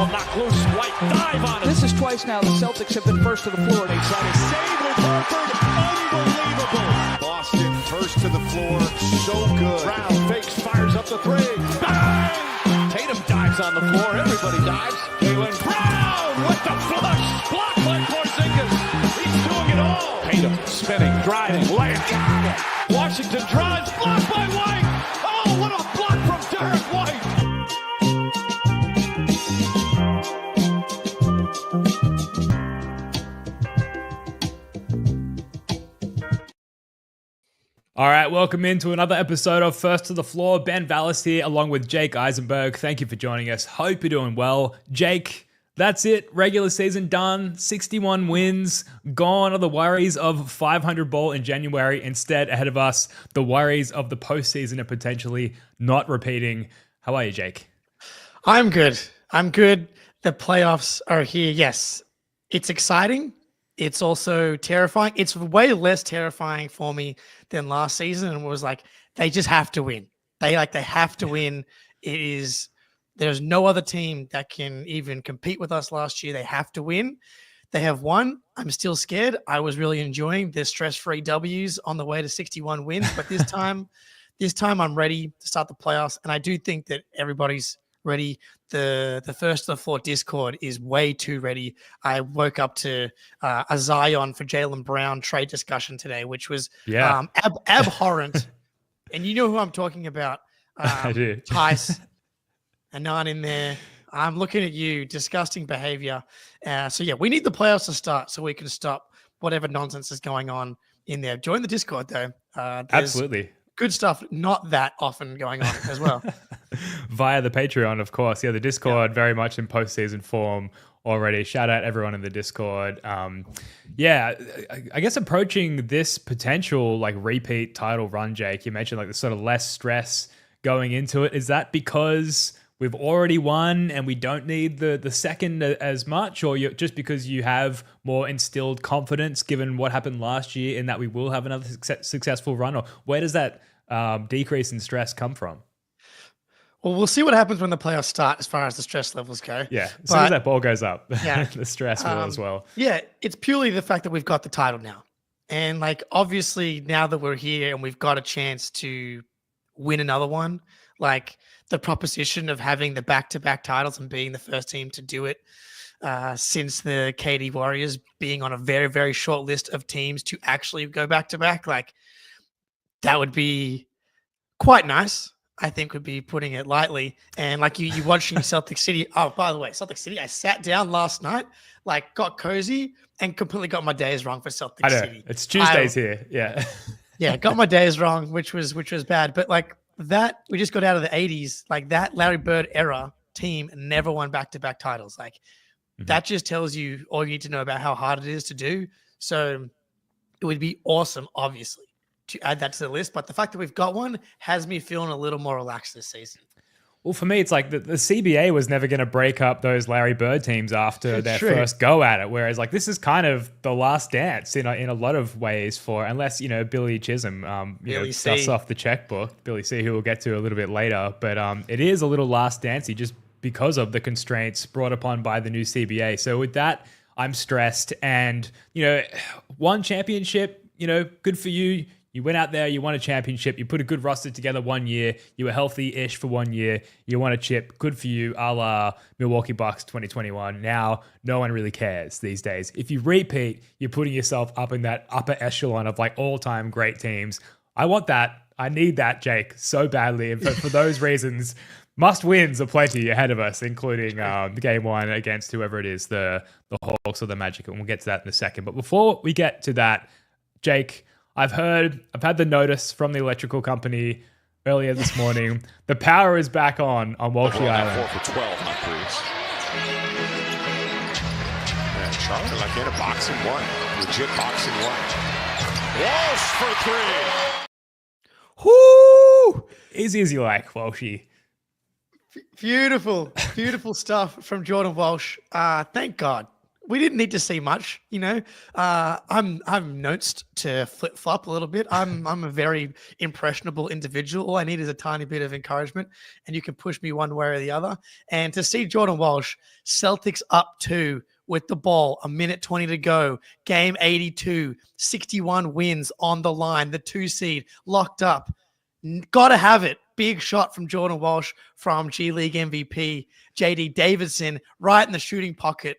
ball knocked loose. White dive on it. This is twice now the Celtics have been first to the floor. They try to Save with Horford. Unbelievable. Boston first to the floor. So good. Brown fakes, fires up the three. Bang! Tatum dives on the floor. Everybody dives. Jaylen Brown with the flush. Blocked by Porzingis. He's doing it all. Tatum spinning, driving, layup. Got it. Washington drives. Blocked by White. Oh, what a block from Derek White. All right, welcome into another episode of First to the Floor. Ben Vallis here, along with Jake Eisenberg. Thank you for joining us. Hope you're doing well. Jake, that's it. Regular season done. 61 wins. Gone are the worries of 500 ball in January. Instead, ahead of us, the worries of the postseason and potentially not repeating. How are you, Jake? I'm good. The playoffs are here. Yes, it's exciting. It's also terrifying. It's way less terrifying for me than last season. And it was like, they just have to win. They have to win. There's no other team that can even compete with us last year. They have to win. They have won. I'm still scared. I was really enjoying the stress-free W's on the way to 61 wins. But this time I'm ready to start the playoffs. And I do think that everybody's ready. The First to the Floor Discord is way too ready. I woke up to a Zion for Jaylen Brown trade discussion today, which was abhorrent. And you know who I'm talking about. I do. Tice, Anan in there. I'm looking at you. Disgusting behavior. So yeah, we need the playoffs to start so we can stop whatever nonsense is going on in there. Join the Discord though. Absolutely. Good stuff, not that often going on as well. Via the Patreon, of course. Yeah, the Discord very much in postseason form already. Shout out everyone in the Discord. I guess approaching this potential like repeat title run, Jake, you mentioned like the sort of less stress going into it. Is that because we've already won and we don't need the second as much, or just because you have more instilled confidence given what happened last year in that we will have another successful run? Or where does that decrease in stress come from? Well, we'll see what happens when the playoffs start as far as the stress levels go. Yeah, as soon as that ball goes up, yeah, the stress will as well. Yeah, it's purely the fact that we've got the title now. And like, obviously now that we're here and we've got a chance to win another one, like the proposition of having the back-to-back titles and being the first team to do it since the KD Warriors being on a very, very short list of teams to actually go back-to-back, like that would be quite nice. I think would be putting it lightly. And like you watching Celtic City. Oh, by the way, Celtic City, I sat down last night, like got cozy and completely got my days wrong for Celtic City. It's Tuesdays here. Yeah. Yeah. Got my days wrong, which was bad. But like that, we just got out of the 80s, like that Larry Bird era team never won back-to-back titles. Like that just tells you all you need to know about how hard it is to do. So it would be awesome, obviously, to add that to the list, but the fact that we've got one has me feeling a little more relaxed this season. Well, for me, it's like the CBA was never going to break up those Larry Bird teams after their first go at it. Whereas, like, this is kind of the last dance in a lot of ways unless Billy Chisholm, dusts off the checkbook. Billy C, who we'll get to a little bit later, but it is a little last dancey just because of the constraints brought upon by the new CBA. So with that, I'm stressed, and one championship, good for you. You went out there, you won a championship, you put a good roster together 1 year, you were healthy-ish for 1 year, you won a chip, good for you, a la Milwaukee Bucks 2021. Now, no one really cares these days. If you repeat, you're putting yourself up in that upper echelon of like all-time great teams. I want that. I need that, Jake, so badly. And for those reasons, must-wins are plenty ahead of us, including game one against whoever it is, the Hawks or the Magic, and we'll get to that in a second. But before we get to that, Jake, I've had the notice from the electrical company earlier this morning. The power is back on Walshy Island. 4 for 12 on threes. Yeah, Charlotte like in a boxing one. Legit boxing one. Walsh for three. Whoo! Easy as you like, Walshy. Beautiful stuff from Jordan Walsh. Thank God. we didn't need to see much, I'm notes to flip flop a little bit. I'm a very impressionable individual. All I need is a tiny bit of encouragement, and you can push me one way or the other. And to see Jordan Walsh, Celtics up 2 with the ball, a minute 20 to go, game 82, 61 wins on the line, the 2 seed locked up. Gotta have it. Big shot from Jordan Walsh from G League MVP JD Davidson right in the shooting pocket.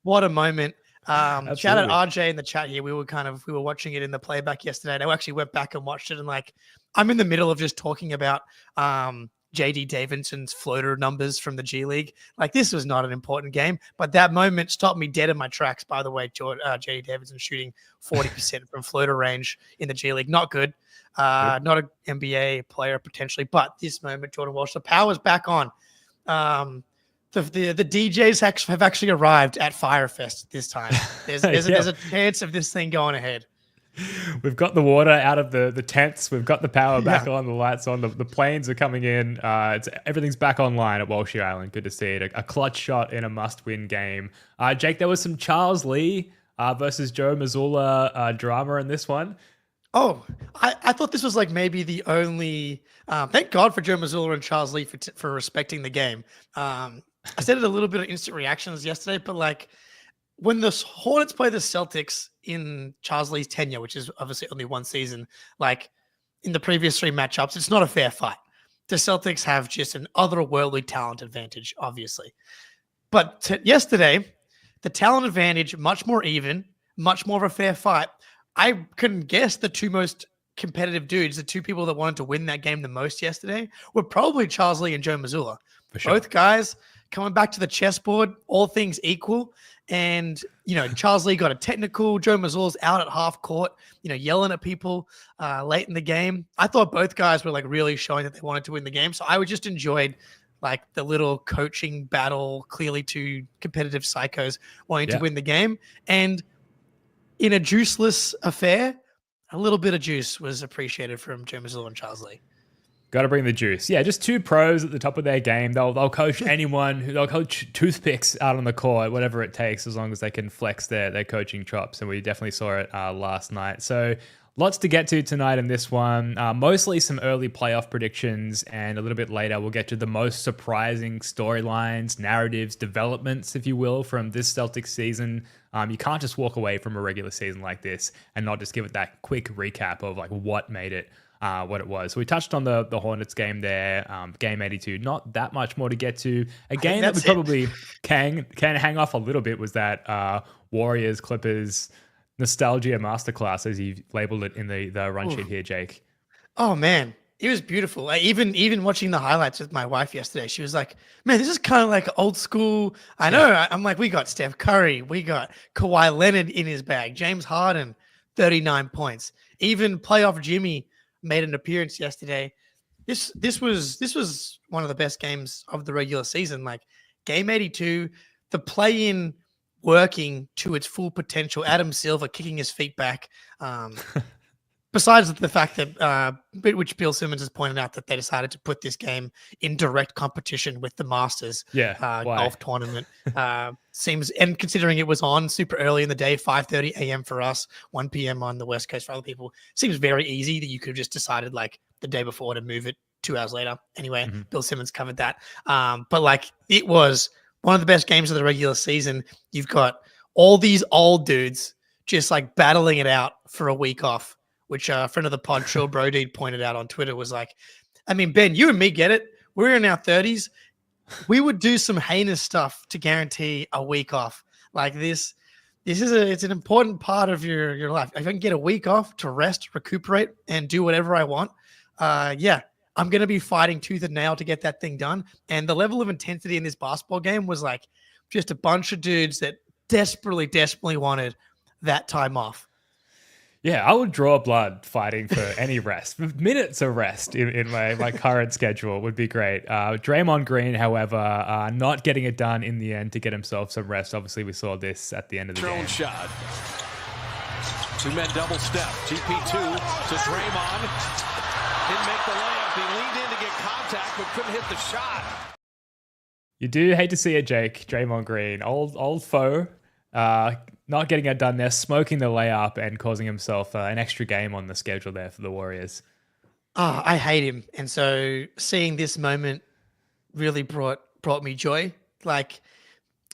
What a moment. Shout out RJ in the chat here. We were watching it in the playback yesterday. And I actually went back and watched it, and I'm in the middle of just talking about JD Davidson's floater numbers from the G League. This was not an important game, but that moment stopped me dead in my tracks. By the way, JD Davidson shooting 40% from floater range in the G League. Not good. Not an NBA player potentially, but this moment, Jordan Walsh, the power's back on. The DJs have actually arrived at Firefest this time. There's a chance of this thing going ahead. We've got the water out of the tents. We've got the power back on, the lights on. The planes are coming in. Everything's back online at Walshy Island. Good to see it. A clutch shot in a must-win game. Jake, there was some Charles Lee versus Joe Mazzulla drama in this one. Oh, I thought this was maybe the only. Thank God for Joe Mazzulla and Charles Lee for respecting the game. I said it a little bit of instant reactions yesterday, but when the Hornets play the Celtics in Charles Lee's tenure, which is obviously only one season, in the previous 3 matchups, it's not a fair fight. The Celtics have just an otherworldly talent advantage, obviously. But yesterday, the talent advantage, much more even, much more of a fair fight. I couldn't guess the 2 most competitive dudes, the 2 people that wanted to win that game the most yesterday, were probably Charles Lee and Joe Mazzulla. For sure. Both guys coming back to the chessboard, all things equal. And, Charles Lee got a technical. Joe Mazzulla's out at half court, yelling at people late in the game. I thought both guys were really showing that they wanted to win the game. So I just enjoyed the little coaching battle, clearly 2 competitive psychos wanting to win the game. And in a juiceless affair, a little bit of juice was appreciated from Joe Mazzulla and Charles Lee. Got to bring the juice. Yeah, just 2 pros at the top of their game. They'll coach anyone. They'll coach toothpicks out on the court, whatever it takes, as long as they can flex their coaching chops. And we definitely saw it last night. So lots to get to tonight in this one. Mostly some early playoff predictions, and a little bit later we'll get to the most surprising storylines, narratives, developments, if you will, from this Celtics season. You can't just walk away from a regular season like this and not just give it that quick recap of what made it what it was. So we touched on the Hornets game there, game 82. Not that much more to get to. A game that we probably can hang off a little bit was that Warriors Clippers nostalgia masterclass, as you labeled it in the run sheet here, Jake. Oh man, it was beautiful. Even watching the highlights with my wife yesterday, she was like, "Man, this is kind of old school." I know. Yeah. I'm we got Steph Curry, we got Kawhi Leonard in his bag, James Harden, 39 points. Even playoff Jimmy made an appearance yesterday. This was one of the best games of the regular season. Game 82, the play-in working to its full potential. Adam Silver kicking his feet back. Besides the fact that, which Bill Simmons has pointed out, that they decided to put this game in direct competition with the Masters golf tournament. Seems, and considering it was on super early in the day, 5:30 a.m. for us, 1 p.m. on the West Coast for other people, seems very easy that you could have just decided the day before to move it 2 hours later. Anyway, Bill Simmons covered that. But it was one of the best games of the regular season. You've got all these old dudes just battling it out for a week off, which a friend of the pod, Trill Brody, pointed out on Twitter, was Ben, you and me get it. We're in our 30s. We would do some heinous stuff to guarantee a week off. This it's an important part of your life. If I can get a week off to rest, recuperate, and do whatever I want, I'm going to be fighting tooth and nail to get that thing done. And the level of intensity in this basketball game was just a bunch of dudes that desperately wanted that time off. Yeah, I would draw blood fighting for any rest. Minutes of rest in my current schedule would be great. Draymond Green, however, not getting it done in the end to get himself some rest. Obviously, we saw this at the end of the game. Shot. 2 men double step. GP2 to Draymond. Didn't make the layup. He leaned in to get contact, but couldn't hit the shot. You do hate to see it, Jake. Draymond Green, old foe. Not getting it done there, smoking the layup and causing himself an extra game on the schedule there for the Warriors. Oh, I hate him. And so seeing this moment really brought me joy. Like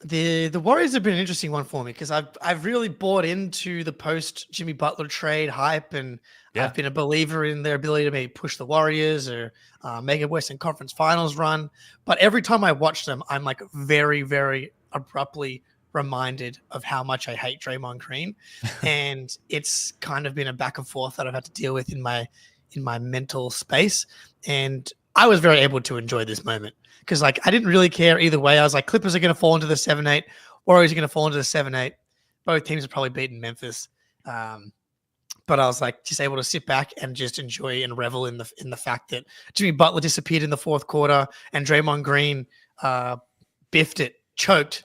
the Warriors have been an interesting one for me because I've really bought into the post Jimmy Butler trade hype, and I've been a believer in their ability to maybe push the Warriors or make a Western Conference Finals run. But every time I watch them, I'm like very, very abruptly reminded of how much I hate Draymond Green, and it's kind of been a back and forth that I've had to deal with in my mental space. And I was very able to enjoy this moment because like I didn't really care either way. I was like, Clippers are going to fall into the 7-8, Warriors are going to fall into the 7-8. Both teams have probably beaten Memphis, but I was like just able to sit back and just enjoy and revel in the fact that Jimmy Butler disappeared in the fourth quarter and Draymond Green biffed it, choked.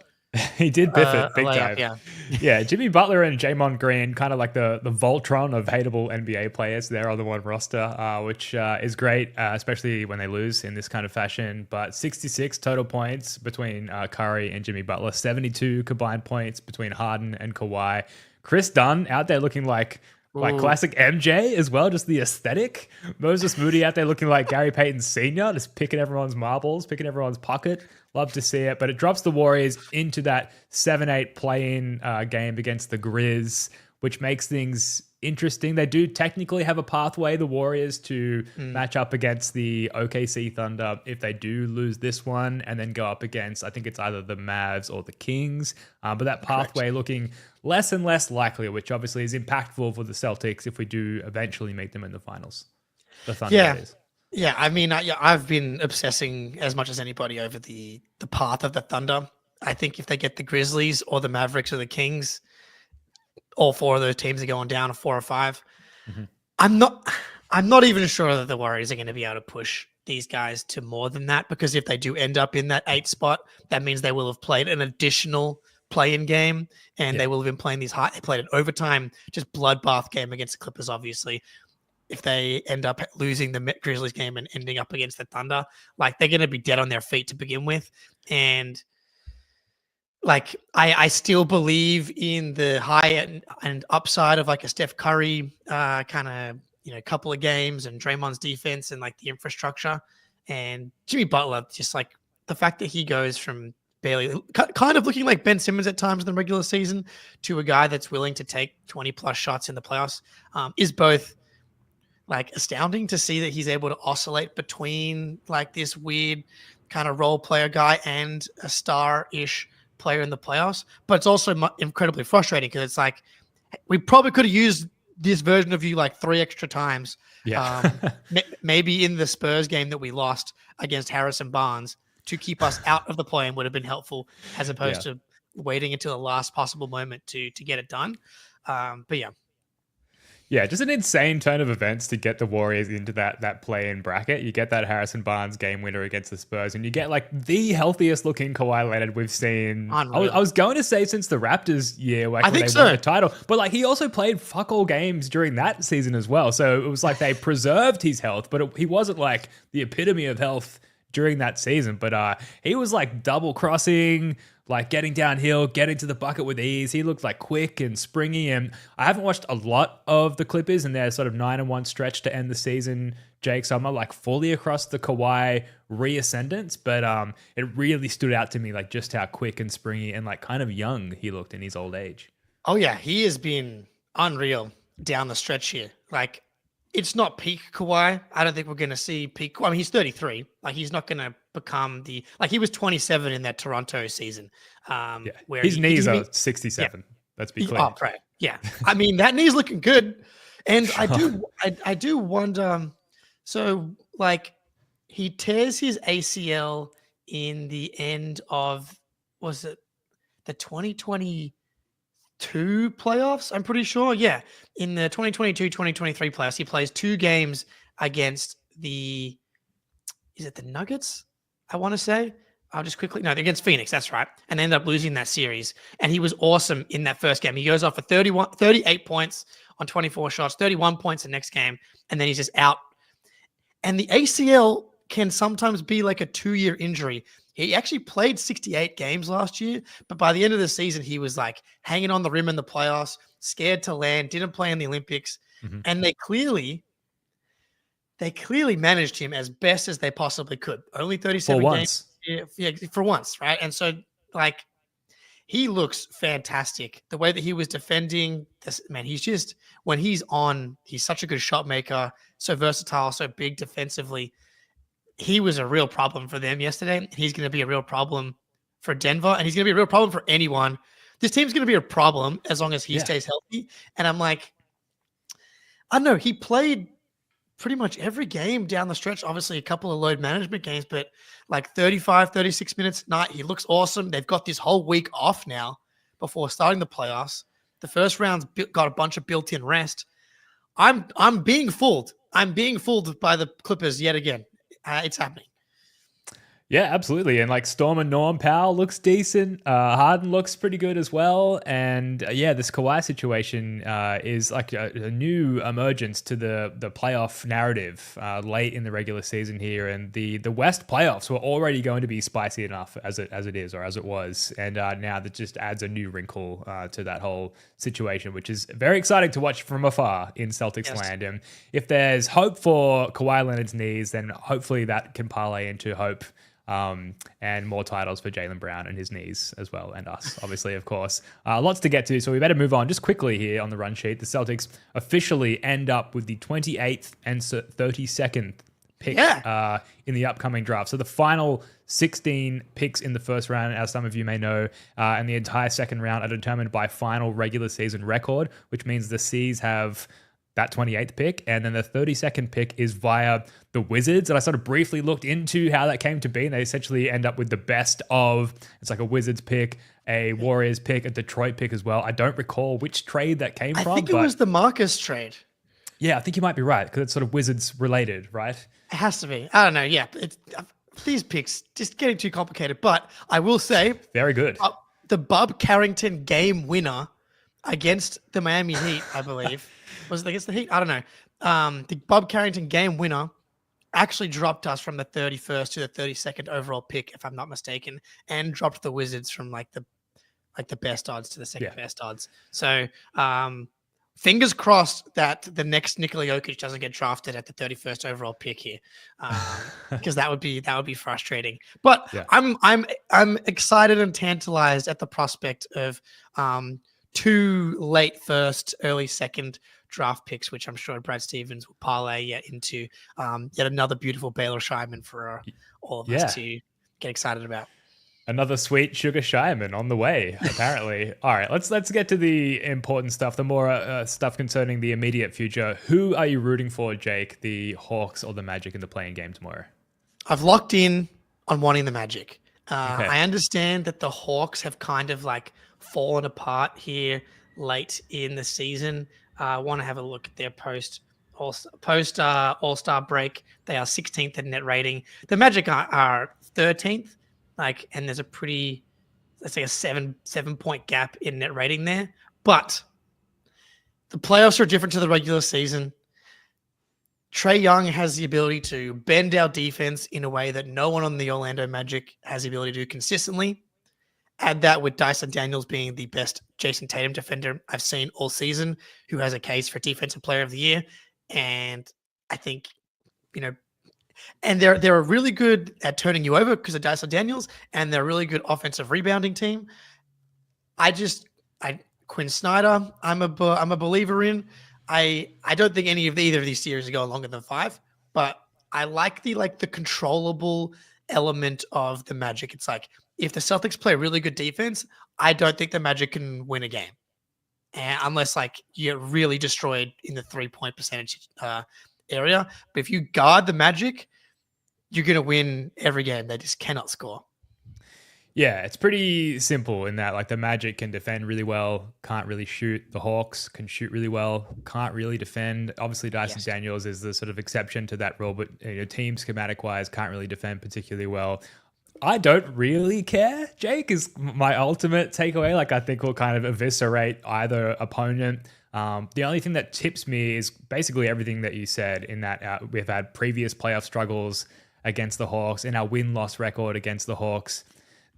He did biff it big time. Yeah. Jimmy Butler and Draymond Green, kind of like the Voltron of hateable NBA players there on the one roster, which is great, especially when they lose in this kind of fashion. But 66 total points between Curry and Jimmy Butler, 72 combined points between Harden and Kawhi. Chris Dunn out there looking like classic MJ as well, just the aesthetic. Moses Moody out there looking like Gary Payton Sr., just picking everyone's marbles, picking everyone's pocket. Love to see it, but it drops the Warriors into that 7-8 play-in game against the Grizz, which makes things interesting. They do technically have a pathway, the Warriors, to match up against the OKC Thunder if they do lose this one and then go up against, I think it's either the Mavs or the Kings. But that pathway looking less and less likely, which obviously is impactful for the Celtics if we do eventually meet them in the finals. The Thunder, that is. Yeah, I mean, I've been obsessing as much as anybody over the path of the Thunder. I think if they get the Grizzlies or the Mavericks or the Kings, all four of those teams are going down to 4 or 5. Mm-hmm. I'm not even sure that the Warriors are going to be able to push these guys to more than that, because if they do end up in that 8 spot, that means they will have played an additional play-in game, and they will have been playing they played an overtime, just bloodbath game against the Clippers, obviously. If they end up losing the Grizzlies game and ending up against the Thunder, like they're going to be dead on their feet to begin with. And like, I still believe in the high and upside of like a Steph Curry kind of, couple of games, and Draymond's defense and like the infrastructure, and Jimmy Butler, just like the fact that he goes from barely kind of looking like Ben Simmons at times in the regular season to a guy that's willing to take 20 plus shots in the playoffs is both like astounding to see that he's able to oscillate between like this weird kind of role player guy and a star-ish player in the playoffs. But it's also incredibly frustrating because it's like, we probably could have used this version of you like 3 extra times. Maybe in the Spurs game that we lost against Harrison Barnes to keep us out of the play-in would have been helpful, as opposed to waiting until the last possible moment to get it done. But yeah, just an insane turn of events to get the Warriors into that play-in bracket. You get that Harrison Barnes game winner against the Spurs, and you get like the healthiest looking Kawhi Leonard we've seen. I was going to say since the Raptors year, like when they won the title, but like he also played fuck all games during that season as well. So it was like they preserved his health, but he wasn't like the epitome of health during that season. But he was like double crossing, like getting downhill, getting to the bucket with ease. He looked like quick and springy. And I haven't watched a lot of the Clippers and their sort of 9-1 stretch to end the season, Jake. So I'm not like fully across the Kawhi reascendance, but it really stood out to me like just how quick and springy and like kind of young he looked in his old age. Oh yeah, he has been unreal down the stretch here. Like, it's not peak Kawhi. I don't think we're going to see peak. I mean, he's 33. Like, he's not going to become he was 27 in that Toronto season. Where his knees are 67. Let's be clear. Oh, right. Yeah. I mean, that knee's looking good. And I do wonder. So like, he tears his ACL in the end of, was it the 2022 playoffs? I'm pretty sure. Yeah. In the 2022-2023 playoffs, he plays 2 games against is it the Nuggets? I want to say. I'll just quickly, against Phoenix. That's right. And they ended up losing that series. And he was awesome in that first game. He goes off for 38 points on 24 shots, 31 points the next game. And then he's just out. And the ACL can sometimes be like a 2-year injury. He actually played 68 games last year, but by the end of the season, he was like hanging on the rim in the playoffs, scared to land, didn't play in the Olympics. And they clearly managed him as best as they possibly could. Only 37 games. Yeah, for once, right? And so, like, he looks fantastic. The way that he was defending this, man, he's just, when he's on, he's such a good shot maker, so versatile, so big defensively. He was a real problem for them yesterday. He's going to be a real problem for Denver, and he's going to be a real problem for anyone. This team's going to be a problem as long as he stays healthy. And I'm like, I don't know. He played pretty much every game down the stretch. Obviously, a couple of load management games, but like 35, 36 minutes a night. He looks awesome. They've got this whole week off now before starting the playoffs. The first round's got a bunch of built-in rest. I'm being fooled. I'm being fooled by the Clippers yet again. It's happening. Yeah, absolutely. And like Storm and Norm Powell looks decent. Harden looks pretty good as well. And this Kawhi situation is like a new emergence to the playoff narrative late in the regular season here. And the West playoffs were already going to be spicy enough as it is, or as it was. And now that just adds a new wrinkle to that whole situation, which is very exciting to watch from afar in Celtics land. And if there's hope for Kawhi Leonard's knees, then hopefully that can parlay into hope and more titles for Jaylen Brown and his knees as well, and us, obviously, of course. Lots to get to, so we better move on just quickly here on the run sheet. The Celtics officially end up with the 28th and 32nd pick in the upcoming draft. So the final 16 picks in the first round, as some of you may know, and the entire second round are determined by final regular season record, which means the C's have that 28th pick, and then the 32nd pick is via the Wizards. And I sort of briefly looked into how that came to be, and they essentially end up with the best of, it's like a Wizards pick, a Warriors pick, a Detroit pick as well. I don't recall which trade that came from. I think it was the Marcus trade. Yeah, I think you might be right, because it's sort of Wizards related, right? It has to be. I don't know. Yeah, these picks just getting too complicated. But I will say, very good. The Bub Carrington game winner against the Miami Heat, I believe. Was it against the Heat? I don't know. The Bob Carrington game winner actually dropped us from the 31st to the 32nd overall pick, if I'm not mistaken, and dropped the Wizards from like the best odds to the second best odds. So fingers crossed that the next Nikola Jokic doesn't get drafted at the 31st overall pick here, because that would be frustrating. But I'm excited and tantalized at the prospect of two late first, early second draft picks, which I'm sure Brad Stevens will parlay into yet another beautiful Baylor Shireman for all of us to get excited about. Another sweet sugar Shireman on the way, apparently. All right, let's get to the important stuff, the more stuff concerning the immediate future. Who are you rooting for, Jake, the Hawks or the Magic in the playing game tomorrow? I've locked in on wanting the Magic. I understand that the Hawks have kind of like fallen apart here late in the season. I want to have a look at their post All-Star break. They are 16th in net rating. The Magic are 13th, and there's a pretty, let's say, a 7-point gap in net rating there. But the playoffs are different to the regular season. Trae Young has the ability to bend our defense in a way that no one on the Orlando Magic has the ability to do consistently. Add that with Dyson Daniels being the best Jason Tatum defender I've seen all season, who has a case for Defensive Player of the Year. And I think, and they're really good at turning you over because of Dyson Daniels, and they're a really good offensive rebounding team. Quinn Snyder, I'm a believer in. I don't think either of these series are going longer than 5, but I like the controllable element of the Magic. It's like, if the Celtics play really good defense, I don't think the Magic can win a game, unless you're really destroyed in the 3-point percentage area. But if you guard the Magic, you're going to win every game. They just cannot score. Yeah, it's pretty simple in that the Magic can defend really well, can't really shoot. The Hawks can shoot really well, can't really defend. Obviously, Dyson Daniels is the sort of exception to that rule, but team schematic-wise can't really defend particularly well. I don't really care, Jake, is my ultimate takeaway. I think we'll kind of eviscerate either opponent. The only thing that tips me is basically everything that you said, in that we've had previous playoff struggles against the Hawks and our win-loss record against the Hawks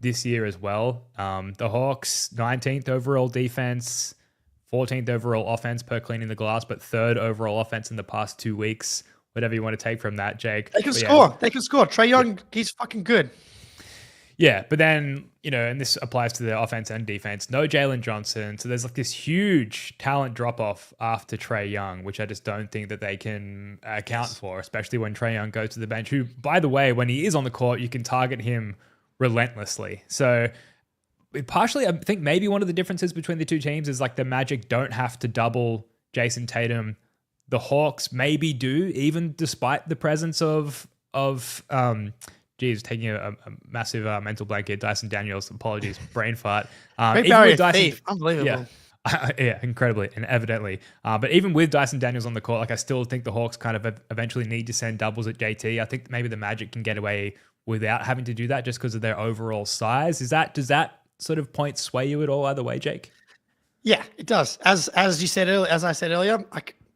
this year as well. The Hawks, 19th overall defense, 14th overall offense per cleaning the glass, but 3rd overall offense in the past 2 weeks. Whatever you want to take from that, Jake. They can score. They can score. Trae Young, he's fucking good. Yeah, but then, and this applies to the offense and defense, no Jalen Johnson. So there's like this huge talent drop-off after Trae Young, which I just don't think that they can account for, especially when Trae Young goes to the bench, who, by the way, when he is on the court, you can target him relentlessly. So partially, I think maybe one of the differences between the two teams is like the Magic don't have to double Jason Tatum. The Hawks maybe do, even despite the presence of taking a massive mental blank here. Dyson Daniels, apologies, brain fart. Great barrier thief, unbelievable. Yeah, incredibly and evidently. But even with Dyson Daniels on the court, like I still think the Hawks kind of eventually need to send doubles at JT. I think maybe the Magic can get away without having to do that just because of their overall size. Does that sort of point sway you at all either way, Jake? Yeah, it does. As you said earlier, as I said earlier,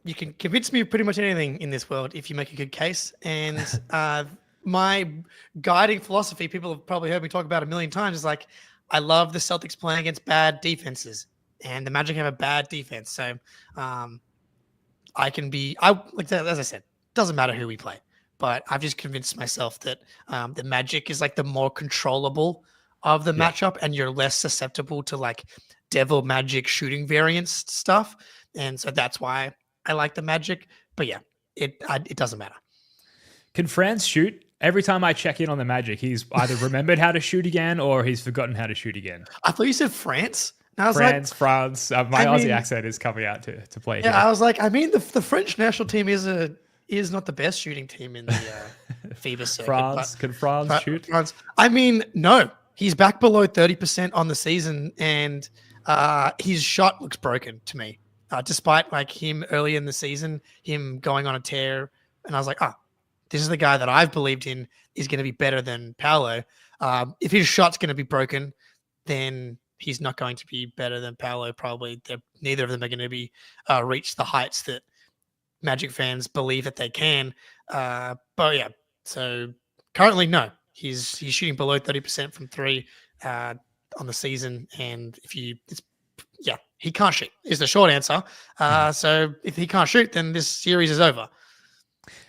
you can convince me of pretty much anything in this world if you make a good case. And my guiding philosophy, people have probably heard me talk about a million times, is like, I love the Celtics playing against bad defenses, and the Magic have a bad defense. So as I said, doesn't matter who we play, but I've just convinced myself that the Magic is like the more controllable of the matchup, and you're less susceptible to like devil Magic shooting variance stuff. And so that's why I like the Magic. But yeah, it doesn't matter. Can Franz shoot? Every time I check in on the Magic, he's either remembered how to shoot again or he's forgotten how to shoot again. I thought you said France. And I was France. My Aussie accent is coming out to play. Yeah, here. I was like, the French national team is not the best shooting team in the FIBA circuit. Can France shoot? France. No. He's back below 30% on the season, and his shot looks broken to me. Despite like him early in the season, him going on a tear, and I was like, this is the guy that I've believed in is going to be better than Paolo. If his shot's going to be broken, then he's not going to be better than Paolo. Probably neither of them are going to be reach the heights that Magic fans believe that they can. But yeah, so currently, no, he's shooting below 30% from 3 on the season, and he can't shoot is the short answer. So if he can't shoot, then this series is over.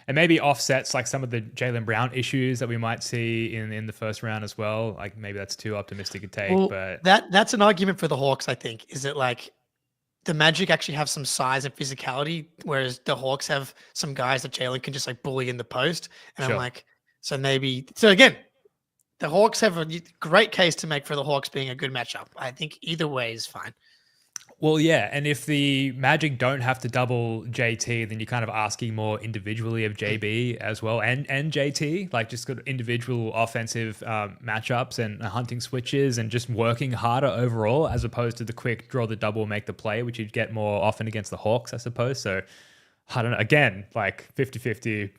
And maybe offsets like some of the Jaylen Brown issues that we might see in the first round as well. Like maybe that's too optimistic a take, but that's an argument for the Hawks. I think is it like the Magic actually have some size and physicality, whereas the Hawks have some guys that Jaylen can just like bully in the post. And sure. I'm like, so again, the Hawks have a great case to make for the Hawks being a good matchup. I think either way is fine. Well, yeah, and if the Magic don't have to double JT, then you're kind of asking more individually of JB as well, and JT, like just good individual offensive matchups and hunting switches and just working harder overall as opposed to the quick draw the double, make the play, which you'd get more often against the Hawks, I suppose. So, I don't know, again, like 50-50,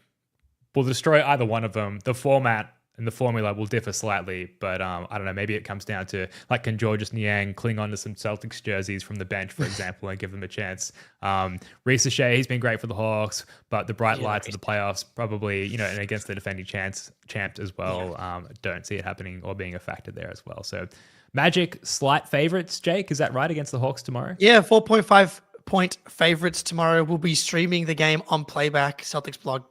we'll destroy either one of them. The format and the formula will differ slightly, but I don't know, maybe it comes down to like, can Georges Niang cling on to some Celtics jerseys from the bench, for example, and give them a chance? Reece Shea, he's been great for the Hawks, but the bright lights of the playoffs probably, and against the defending champs as well, don't see it happening or being a factor there as well. So Magic, slight favorites, Jake, is that right, against the Hawks tomorrow? Yeah, 4.5 point favorites tomorrow. We'll be streaming the game on Playback, Celtics blog,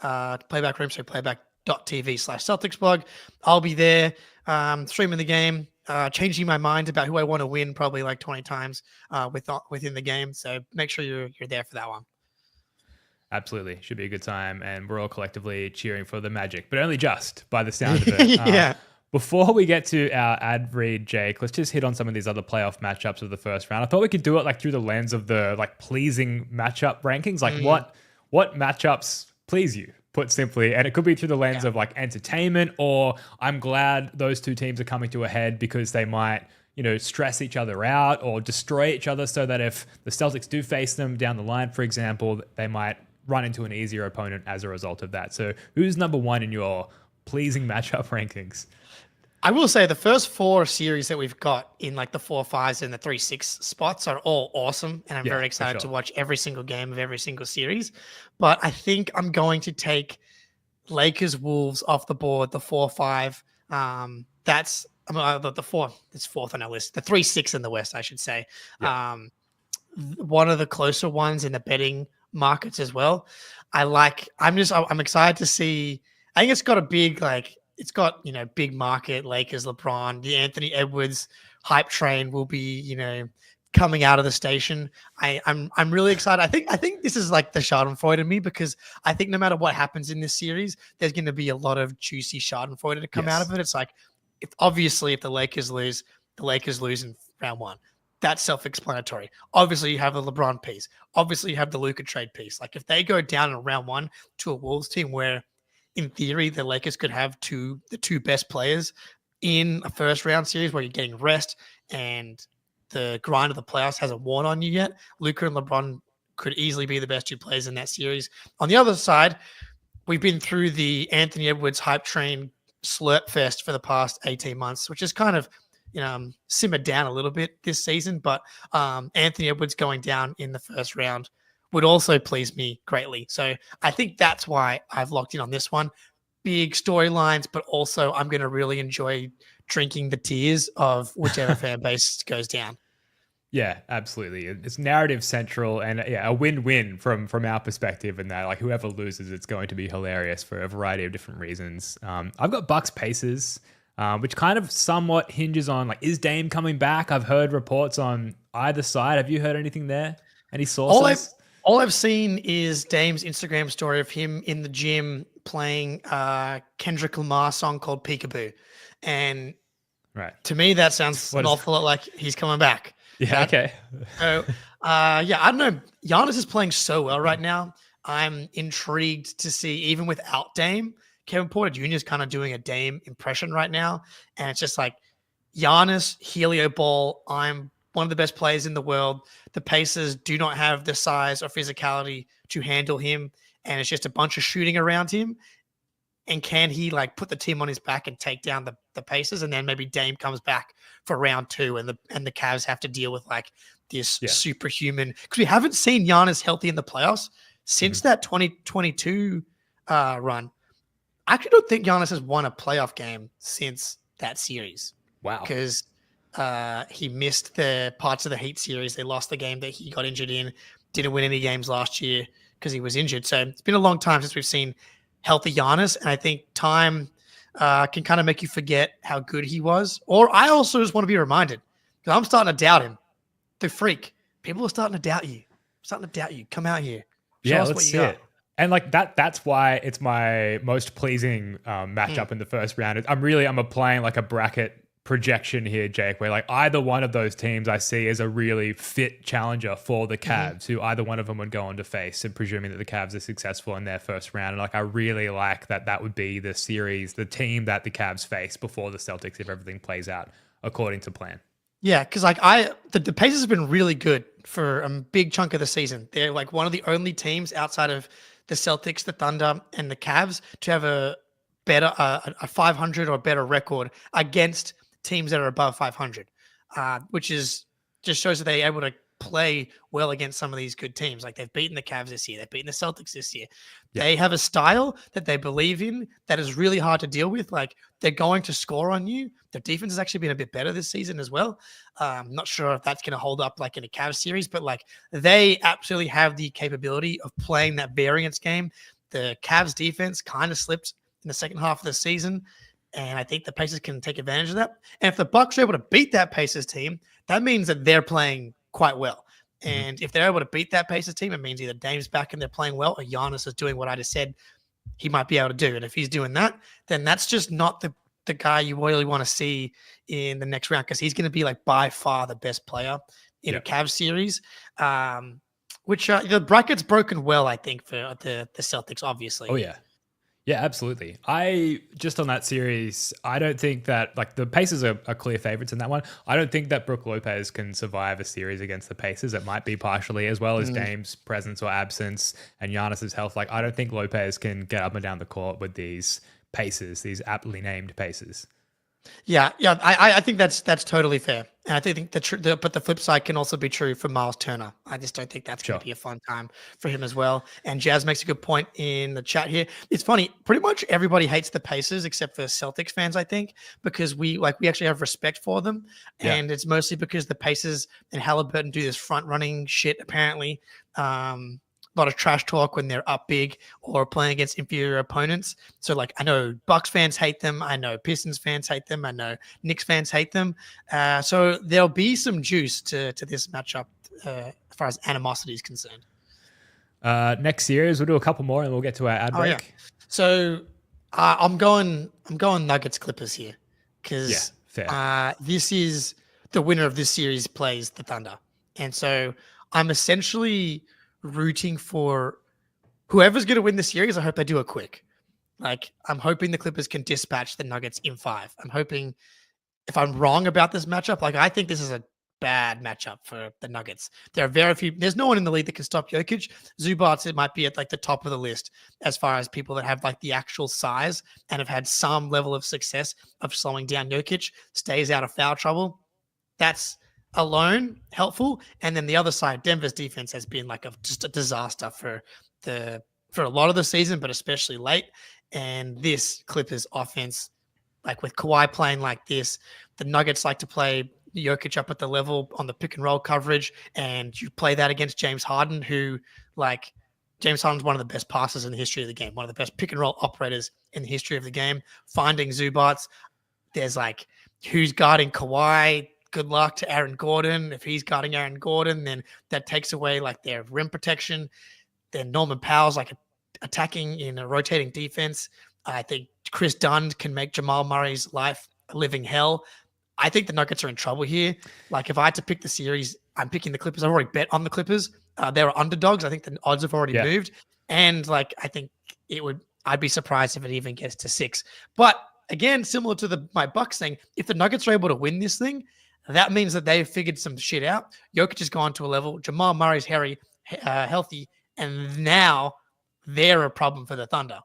Playback Room, so playback.tv/Celtics blog. I'll be there streaming the game, changing my mind about who I want to win probably like 20 times within the game. So make sure you're there for that one. Absolutely. Should be a good time. And we're all collectively cheering for the Magic, but only just by the sound of it. Yeah. Before we get to our ad read, Jake, let's just hit on some of these other playoff matchups of the first round. I thought we could do it like through the lens of the like pleasing matchup rankings. Like what matchups please you, put simply, and it could be through the lens of like entertainment, or I'm glad those two teams are coming to a head because they might, stress each other out or destroy each other so that if the Celtics do face them down the line, for example, they might run into an easier opponent as a result of that. So who's number one in your pleasing matchup rankings? I will say the first 4 series that we've got in like the 4-5s and the 3-6 spots are all awesome. And I'm very excited to watch every single game of every single series. But I think I'm going to take Lakers, Wolves off the board, the 4-5. That's the four. It's fourth on our list. The 3-6 in the West, I should say. Yeah. One of the closer ones in the betting markets as well. I'm excited to see. I think it's got a big big market. Lakers, LeBron, the Anthony Edwards hype train will be coming out of the station. I'm really excited. I think this is like the Schadenfreude in me, because I think no matter what happens in this series, there's going to be a lot of juicy Schadenfreude to come out of it. It's like, if the Lakers lose, the Lakers lose in round one. That's self-explanatory. Obviously, you have the LeBron piece. Obviously, you have the Luka trade piece. Like, if they go down in round one to a Wolves team where, in theory, the Lakers could have the two best players in a first round series where you're getting rest and the grind of the playoffs hasn't worn on you yet, Luka and LeBron could easily be the best two players in that series. On the other side, we've been through the Anthony Edwards hype train slurp fest for the past 18 months, which is kind of simmered down a little bit this season. But Anthony Edwards going down in the first round would also please me greatly. So I think that's why I've locked in on this one. Big storylines, but also I'm going to really enjoy drinking the tears of whichever fan base goes down. Yeah, absolutely. It's narrative central, and a win-win from our perspective, in that like whoever loses, it's going to be hilarious for a variety of different reasons. I've got Bucks Pacers, which kind of somewhat hinges on like, is Dame coming back? I've heard reports on either side. Have you heard anything there? Any sources? All I've seen is Dame's Instagram story of him in the gym playing Kendrick Lamar song called Peekaboo. And to me, that sounds an awful lot like he's coming back. Yeah, okay. So, I don't know. Giannis is playing so well right now. I'm intrigued to see, even without Dame, Kevin Porter Jr. is kind of doing a Dame impression right now. And it's just like, Giannis, Helio Ball, I'm one of the best players in the world. The Pacers do not have the size or physicality to handle him, and it's just a bunch of shooting around him. And can he like put the team on his back and take down the Pacers? And then maybe Dame comes back for round two, and the Cavs have to deal with like this superhuman, because we haven't seen Giannis healthy in the playoffs since that 2022 run. I actually don't think Giannis has won a playoff game since that series. Wow. Because he missed the parts of the Heat series. They lost the game that he got injured in. Didn't win any games last year because he was injured. So it's been a long time since we've seen healthy Giannis. And I think time can kind of make you forget how good he was. Or I also just want to be reminded, because I'm starting to doubt him. The freak. People are starting to doubt you. Come out here. Show us let's what you see got. it. And like that's why it's my most pleasing matchup in the first round. I'm applying like a bracket projection here, Jake, where like either one of those teams I see as a really fit challenger for the Cavs, who either one of them would go on to face, and presuming that the Cavs are successful in their first round. And like, I really like that would be the series, the team that the Cavs face before the Celtics, if everything plays out according to plan. Yeah, because like the Pacers have been really good for a big chunk of the season. They're like one of the only teams outside of the Celtics, the Thunder, and the Cavs to have a better a 500 or better record against teams that are above 500, which is just shows that they're able to play well against some of these good teams. Like, they've beaten the Cavs this year. They've beaten the Celtics this year. Yeah. They have a style that they believe in that is really hard to deal with. Like, they're going to score on you. Their defense has actually been a bit better this season as well. Not sure if that's going to hold up like in a Cavs series, but like, they absolutely have the capability of playing that variance game. The Cavs defense kind of slipped in the second half of the season, and I think the Pacers can take advantage of that. And if the Bucks are able to beat that Pacers team, that means that they're playing quite well. And if they're able to beat that Pacers team, it means either Dame's back and they're playing well, or Giannis is doing what I just said he might be able to do. And if he's doing that, then that's just not the guy you really want to see in the next round, because he's going to be like by far the best player in a Cavs series, which the bracket's broken well, I think, for the Celtics, obviously. Oh, yeah. Yeah, absolutely. Just on that series, I don't think that, like, the Pacers are clear favorites in that one. I don't think that Brook Lopez can survive a series against the Pacers. It might be partially as well as Dame's presence or absence and Giannis's health. Like, I don't think Lopez can get up and down the court with these Pacers, these aptly named Pacers. Yeah, I think that's totally fair, and I think but the flip side can also be true for Miles Turner. I just don't think that's going to be a fun time for him as well. And Jazz makes a good point in the chat here. It's funny, pretty much everybody hates the Pacers except for Celtics fans, I think, because we actually have respect for them, and it's mostly because the Pacers and Halliburton do this front running shit apparently. A lot of trash talk when they're up big or playing against inferior opponents. So like I know Bucks fans hate them. I know Pistons fans hate them. I know Knicks fans hate them. So there'll be some juice to this matchup as far as animosity is concerned. Next series, we'll do a couple more and we'll get to our ad break. Yeah. So I'm going Nuggets Clippers here because this is the winner of this series plays the Thunder. And so I'm essentially rooting for whoever's going to win the series. I hope they do it quick. Like I'm hoping the Clippers can dispatch the Nuggets in 5. I'm hoping if I'm wrong about this matchup, like I think this is a bad matchup for the Nuggets. There are very few. There's no one in the league that can stop Jokic. Zubats, it might be at like the top of the list as far as people that have like the actual size and have had some level of success of slowing down Jokic, stays out of foul trouble. That's alone helpful. And then the other side, Denver's defense has been like just a disaster for a lot of the season, but especially late. And this Clippers offense, like with Kawhi playing like this, the Nuggets like to play Jokic up at the level on the pick and roll coverage, and you play that against James Harden, who like James Harden's one of the best passers in the history of the game, one of the best pick and roll operators in the history of the game. Finding Zubats, there's like who's guarding Kawhi. Good luck to Aaron Gordon. If he's guarding Aaron Gordon, then that takes away like their rim protection. Then Norman Powell's like attacking in a rotating defense. I think Chris Dunn can make Jamal Murray's life a living hell. I think the Nuggets are in trouble here. Like if I had to pick the series, I'm picking the Clippers. I've already bet on the Clippers. They were underdogs. I think the odds have already moved. And like I think I'd be surprised if it even gets to 6. But again, similar to my Bucks thing, if the Nuggets are able to win this thing, that means that they've figured some shit out. Jokic has gone to a level. Jamal Murray's healthy, and now they're a problem for the Thunder.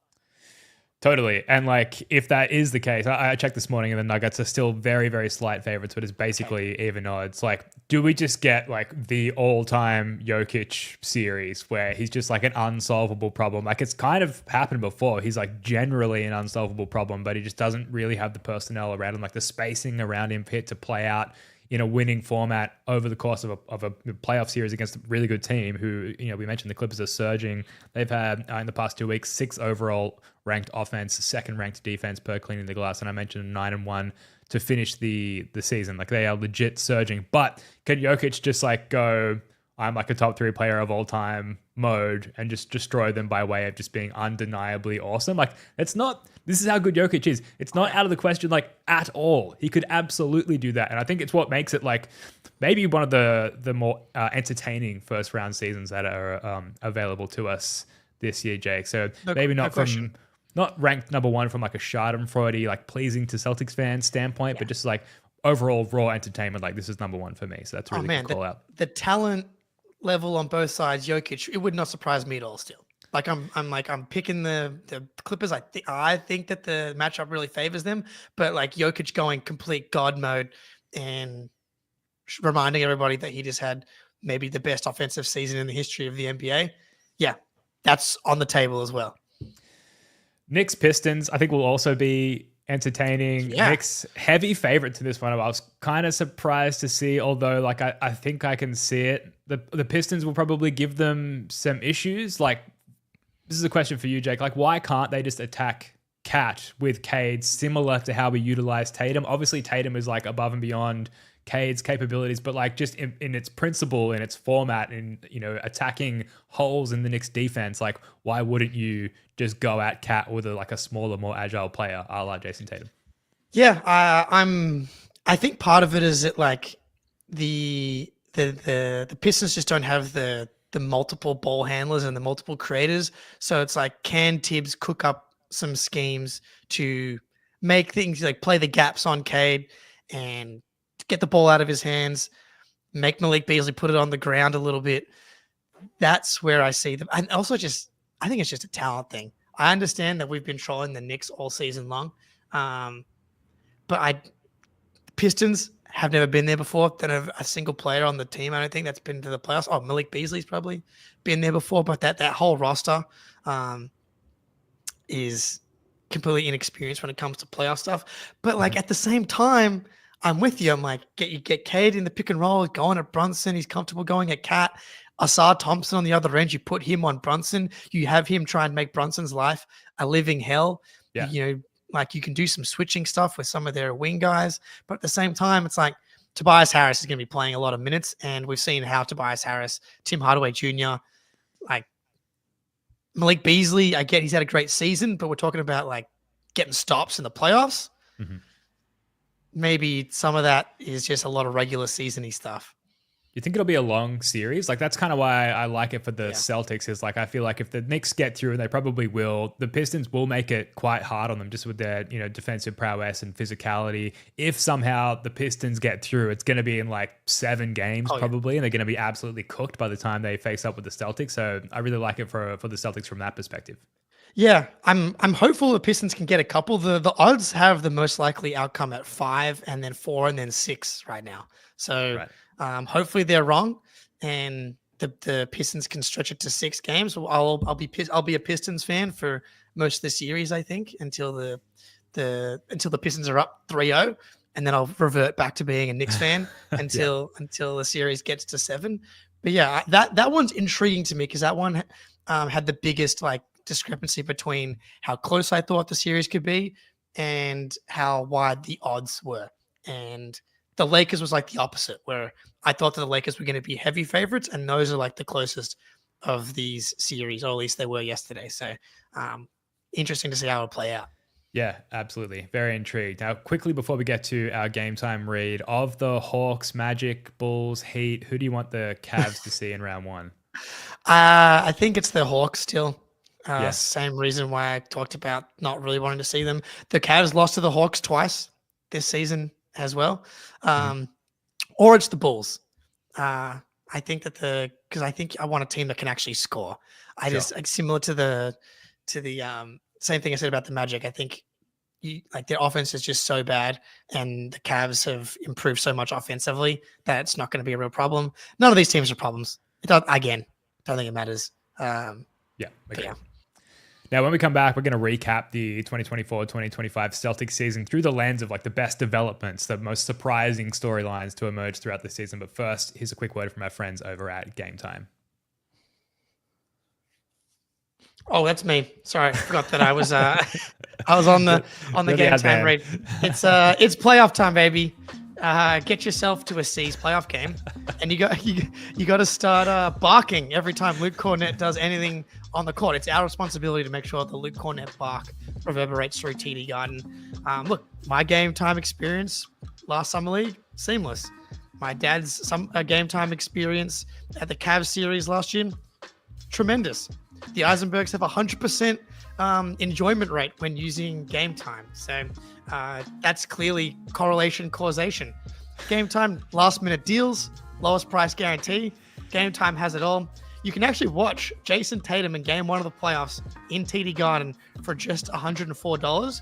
Totally. And like, if that is the case, I checked this morning and the Nuggets are still very, very slight favorites, but it's basically even odds. Like, do we just get like the all-time Jokic series where he's just like an unsolvable problem? Like, it's kind of happened before. He's like generally an unsolvable problem, but he just doesn't really have the personnel around him, like the spacing around him fit to play out in a winning format over the course of a playoff series against a really good team who, we mentioned the Clippers are surging. They've had, in the past 2 weeks, 6 overall ranked offense, 2nd ranked defense per cleaning the glass. And I mentioned 9-1 to finish the season. Like they are legit surging. But can Jokic just like go, I'm like a top 3 player of all time mode and just destroy them by way of just being undeniably awesome? Like this is how good Jokic is. It's not out of the question like at all. He could absolutely do that. And I think it's what makes it like maybe one of the more entertaining first round seasons that are available to us this year, Jake. So maybe not ranked number 1 from like a Schadenfreude, like pleasing to Celtics fans standpoint, but just like overall raw entertainment. Like this is number 1 for me. So that's really cool out. The talent level on both sides, Jokic, it would not surprise me at all still. Like I'm picking the Clippers. I think that the matchup really favors them, but like Jokic going complete God mode and reminding everybody that he just had maybe the best offensive season in the history of the NBA. Yeah, that's on the table as well. Knicks Pistons, I think will also be entertaining. Yeah. Knicks heavy favorite to this one. I was kind of surprised to see, although like I think I can see it. The Pistons will probably give them some issues. Like this is a question for you, Jake. Like why can't they just attack Cat with Cade similar to how we utilize Tatum? Obviously Tatum is like above and beyond Cade's capabilities, but like just in its principle, in its format, in attacking holes in the Knicks defense, like why wouldn't you just go at Cat with a smaller, more agile player, a la Jason Tatum? Yeah, I think part of it is that like the Pistons just don't have the multiple ball handlers and the multiple creators, so it's like can Tibbs cook up some schemes to make things like play the gaps on Cade and get the ball out of his hands, make Malik Beasley put it on the ground a little bit. That's where I see them. And also I think it's just a talent thing. I understand that we've been trolling the Knicks all season long. But Pistons have never been there before. Don't have a single player on the team, I don't think, that's been to the playoffs. Oh, Malik Beasley's probably been there before, but that whole roster is completely inexperienced when it comes to playoff stuff. But like at the same time, I'm with you. I'm like, you get Cade in the pick and roll, going at Brunson. He's comfortable going at Cat. Asar Thompson on the other end. You put him on Brunson. You have him try and make Brunson's life a living hell. Yeah. You know, like you can do some switching stuff with some of their wing guys, but at the same time, it's like Tobias Harris is going to be playing a lot of minutes, and we've seen how Tobias Harris, Tim Hardaway Jr., like Malik Beasley, I get he's had a great season, but we're talking about like getting stops in the playoffs. Mm-hmm. Maybe some of that is just a lot of regular season-y stuff. You think it'll be a long series? Like that's kind of why I like it for the Celtics is like, I feel like if the Knicks get through, and they probably will, the Pistons will make it quite hard on them just with their, defensive prowess and physicality. If somehow the Pistons get through, it's going to be in like 7 games probably, and they're going to be absolutely cooked by the time they face up with the Celtics. So I really like it for the Celtics from that perspective. Yeah, I'm hopeful the Pistons can get a couple. The odds have the most likely outcome at 5 and then 4 and then 6 right now. So hopefully they're wrong, and the Pistons can stretch it to 6 games. I'll be a Pistons fan for most of the series, I think, until the Pistons are up 3-0, and then I'll revert back to being a Knicks fan until the series gets to 7. But yeah, that one's intriguing to me because that one had the biggest like discrepancy between how close I thought the series could be and how wide the odds were. And the Lakers was like the opposite, where I thought that the Lakers were going to be heavy favorites, and those are like the closest of these series, or at least they were yesterday. So interesting to see how it'll play out. Yeah, absolutely. Very intrigued. Now, quickly before we get to our game time read, of the Hawks, Magic, Bulls, Heat, who do you want the Cavs to see in round 1? I think it's the Hawks still. Same reason why I talked about not really wanting to see them. The Cavs lost to the Hawks twice this season as well. Or it's the Bulls. I think that because I think I want a team that can actually score. Just like similar to the same thing I said about the Magic. I think their offense is just so bad, and the Cavs have improved so much offensively that it's not going to be a real problem. None of these teams are problems. Don't think it matters. Okay. Yeah. Now, when we come back, we're going to recap the 2024-2025 Celtics season through the lens of like the best developments, the most surprising storylines to emerge throughout the season. But first, here's a quick word from our friends over at Game Time. Oh, that's me. Sorry, I forgot that I was on the Game Time read. It's playoff time, baby. Get yourself to a C's playoff game, and you got to start barking every time Luke Cornett does anything on the court. It's our responsibility to make sure the Luke Cornett bark reverberates through TD Garden. Look, my Game Time experience last summer league, seamless. My dad's Game Time experience at the Cavs series last year, tremendous. The Eisenbergs have 100% enjoyment rate when using Game Time. So that's clearly correlation causation. Game Time, last minute deals, lowest price guarantee. Game Time has it all. You can actually watch Jason Tatum in game 1 of the playoffs in TD Garden for just $104.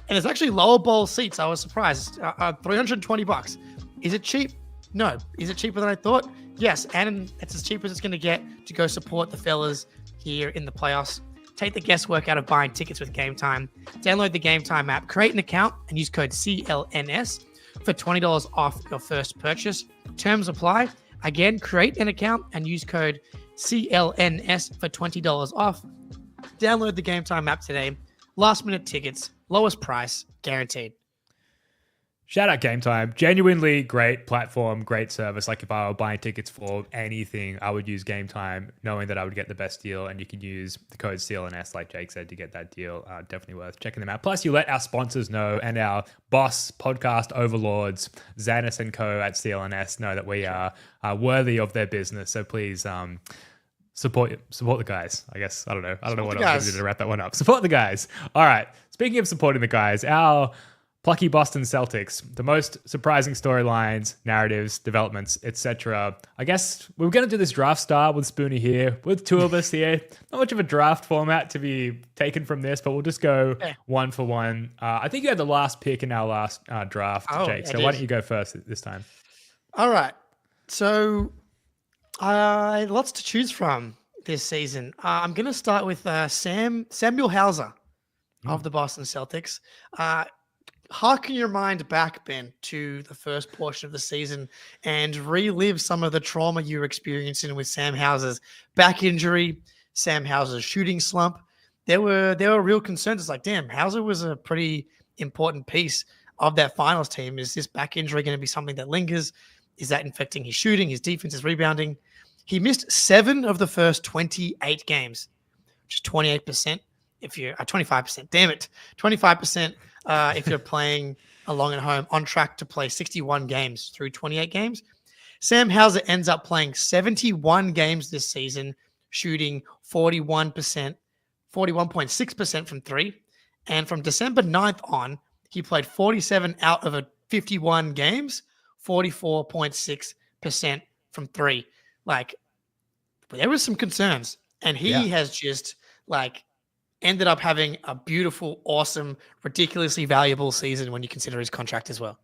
And it's actually lower bowl seats. I was surprised. $320. Is it cheap? No. Is it cheaper than I thought? Yes. And it's as cheap as it's going to get to go support the fellas here in the playoffs. Take the guesswork out of buying tickets with Game Time. Download the Game Time app, create an account, and use code CLNS for $20 off your first purchase. Terms apply. Again, create an account and use code CLNS for $20 off. Download the Game Time app today. Last minute tickets, lowest price, guaranteed. Shout out Game Time. Genuinely great platform, great service. Like if I were buying tickets for anything, I would use Game Time knowing that I would get the best deal, and you can use the code CLNS, like Jake said, to get that deal. Definitely worth checking them out. Plus, you let our sponsors know and our boss podcast overlords, Zanis and Co. at CLNS, know that we are worthy of their business. So please support the guys. I guess I don't know what else to do to wrap that one up. Support the guys. All right. Speaking of supporting the guys, our Plucky Boston Celtics, the most surprising storylines, narratives, developments, etc. I guess we're going to do this draft style with Spoonie here, with two of us here. Not much of a draft format to be taken from this, but we'll just go one for one. I think you had the last pick in our last draft, Jake. So why don't you go first this time? All right. So lots to choose from this season. I'm going to start with Samuel Hauser of the Boston Celtics. Harken your mind back, Ben, to the first portion of the season and relive some of the trauma you were experiencing with Sam Hauser's back injury, Sam Hauser's shooting slump. There were real concerns. It's like, damn, Hauser was a pretty important piece of that finals team. Is this back injury going to be something that lingers? Is that infecting his shooting, his defense, his rebounding? He missed 7 of the first 28 games, which is 28%. If you're 25%, damn it, 25%. If you're playing along at home, on track to play 61 games through 28 games. Sam Hauser ends up playing 71 games this season, shooting 41.6% from 3. And from December 9th on, he played 47 out of 51 games, 44.6% from 3. Like, there was some concerns. And he has just, like, ended up having a beautiful, awesome, ridiculously valuable season when you consider his contract as well.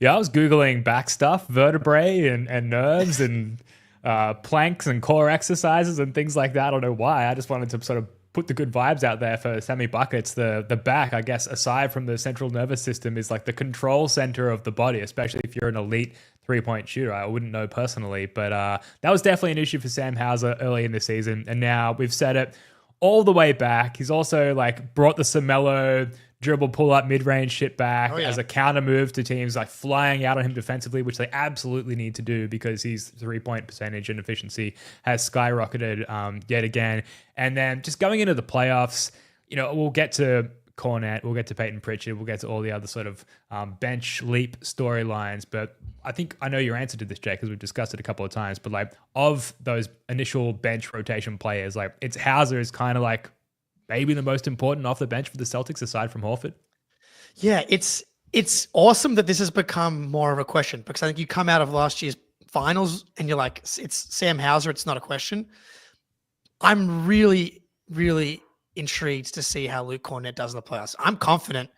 Yeah, I was Googling back stuff, vertebrae and nerves and planks and core exercises and things like that. I don't know why. I just wanted to sort of put the good vibes out there for Sammy Buckets. The back, I guess, aside from the central nervous system, is like the control center of the body, especially if you're an elite three-point shooter. I wouldn't know personally, but that was definitely an issue for Sam Hauser early in the season. And now we've said it all the way back. He's also like brought the Samelo dribble pull-up mid-range shit back as a counter move to teams like flying out on him defensively, which they absolutely need to do because his three-point percentage and efficiency has skyrocketed yet again. And then just going into the playoffs, you know, we'll get to Cornette, we'll get to Peyton Pritchard, we'll get to all the other sort of bench leap storylines. But I think I know your answer to this, Jake, because we've discussed it a couple of times. But like, of those initial bench rotation players, like, it's Hauser is kind of like maybe the most important off the bench for the Celtics aside from Horford. Yeah, it's awesome that this has become more of a question, because I think you come out of last year's finals and you're like, it's Sam Hauser, it's not a question. I'm really, really intrigued to see how Luke Cornette does in the playoffs. I'm confident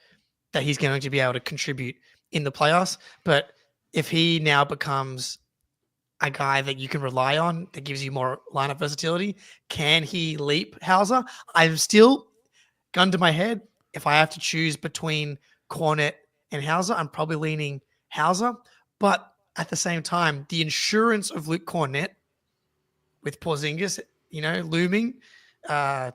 that he's going to be able to contribute in the playoffs, but if he now becomes a guy that you can rely on, that gives you more lineup versatility, can he leap Hauser? I'm still, gun to my head, if I have to choose between Cornette and Hauser, I'm probably leaning Hauser. But at the same time, the insurance of Luke Cornette with Porzingis, you know, looming, it's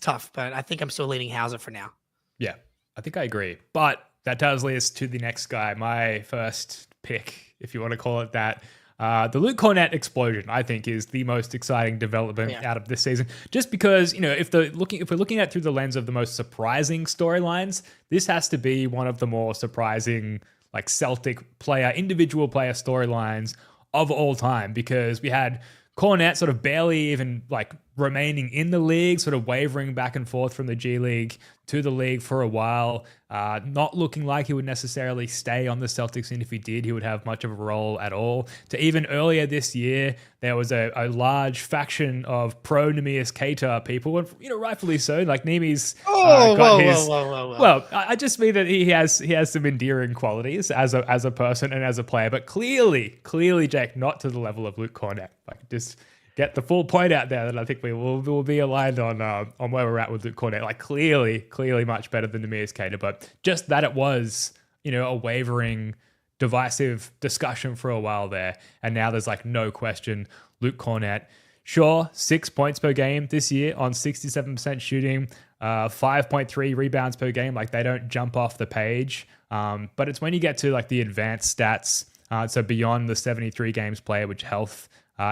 tough. But I think I'm still leaning Hauser for now. Yeah, I think I agree. But that does lead us to the next guy, my first pick, if you want to call it that. The Luke Cornette explosion, I think, is the most exciting development out of this season. Just because, you know, if we're looking at it through the lens of the most surprising storylines, this has to be one of the more surprising, like, Celtic player, individual player storylines of all time, because we had Cornette sort of barely even like remaining in the league, sort of wavering back and forth from the G League to the league for a while, not looking like he would necessarily stay on the Celtics, and if he did, he would have much of a role at all. To even earlier this year, there was a large faction of pro Neemias Queta people, and, you know, rightfully so. Like, Neemi's whoa. Well, I just mean that he has some endearing qualities as a person and as a player, but clearly, Jake, not to the level of Luke Cornette. Like, just get the full point out there that I think we will be aligned on where we're at with Luke Cornette. Like, clearly much better than Neemias Queta, but just that it was, you know, a wavering, divisive discussion for a while there, and now there's like no question Luke Cornette. Sure, 6 points per game this year on 67% shooting, 5.3 rebounds per game. Like, they don't jump off the page, but it's when you get to like the advanced stats, so beyond the 73 games played, which health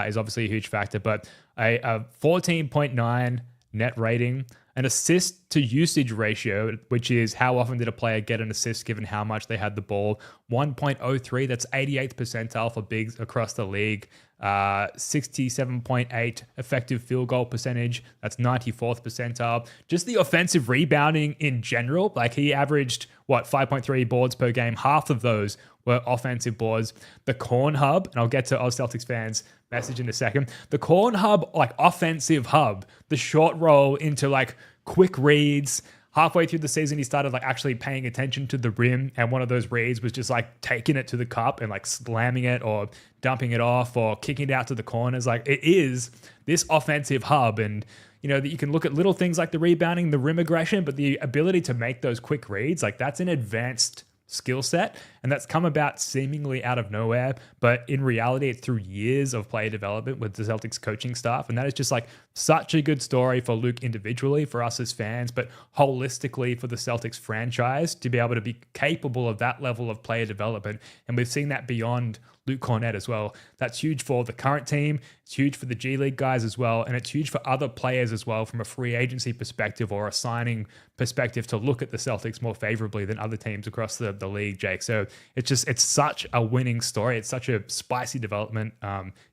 is obviously a huge factor, but a 14.9 net rating, an assist to usage ratio, which is how often did a player get an assist given how much they had the ball, 1.03. That's 88th percentile for bigs across the league. 67.8 effective field goal percentage. That's 94th percentile. Just the offensive rebounding in general, like he averaged 5.3 boards per game. Half of those were offensive boards. The Corn Hub, and I'll get to Oz Celtics fans' message in a second. The Corn Hub, like offensive hub, the short roll into like quick reads. Halfway through the season, he started like actually paying attention to the rim, and one of those reads was just like taking it to the cup and like slamming it or dumping it off or kicking it out to the corners. Like it is this offensive hub, and you know that you can look at little things like the rebounding, the rim aggression, but the ability to make those quick reads, like that's an advanced skill set, and that's come about seemingly out of nowhere, but in reality it's through years of player development with the Celtics coaching staff, and that is just like such a good story for Luke individually, for us as fans, but holistically for the Celtics franchise to be able to be capable of that level of player development. And we've seen that beyond Luke Cornett as well. That's huge for the current team. It's huge for the G League guys as well. And it's huge for other players as well from a free agency perspective or a signing perspective to look at the Celtics more favorably than other teams across the league, Jake. So it's such a winning story. It's such a spicy development.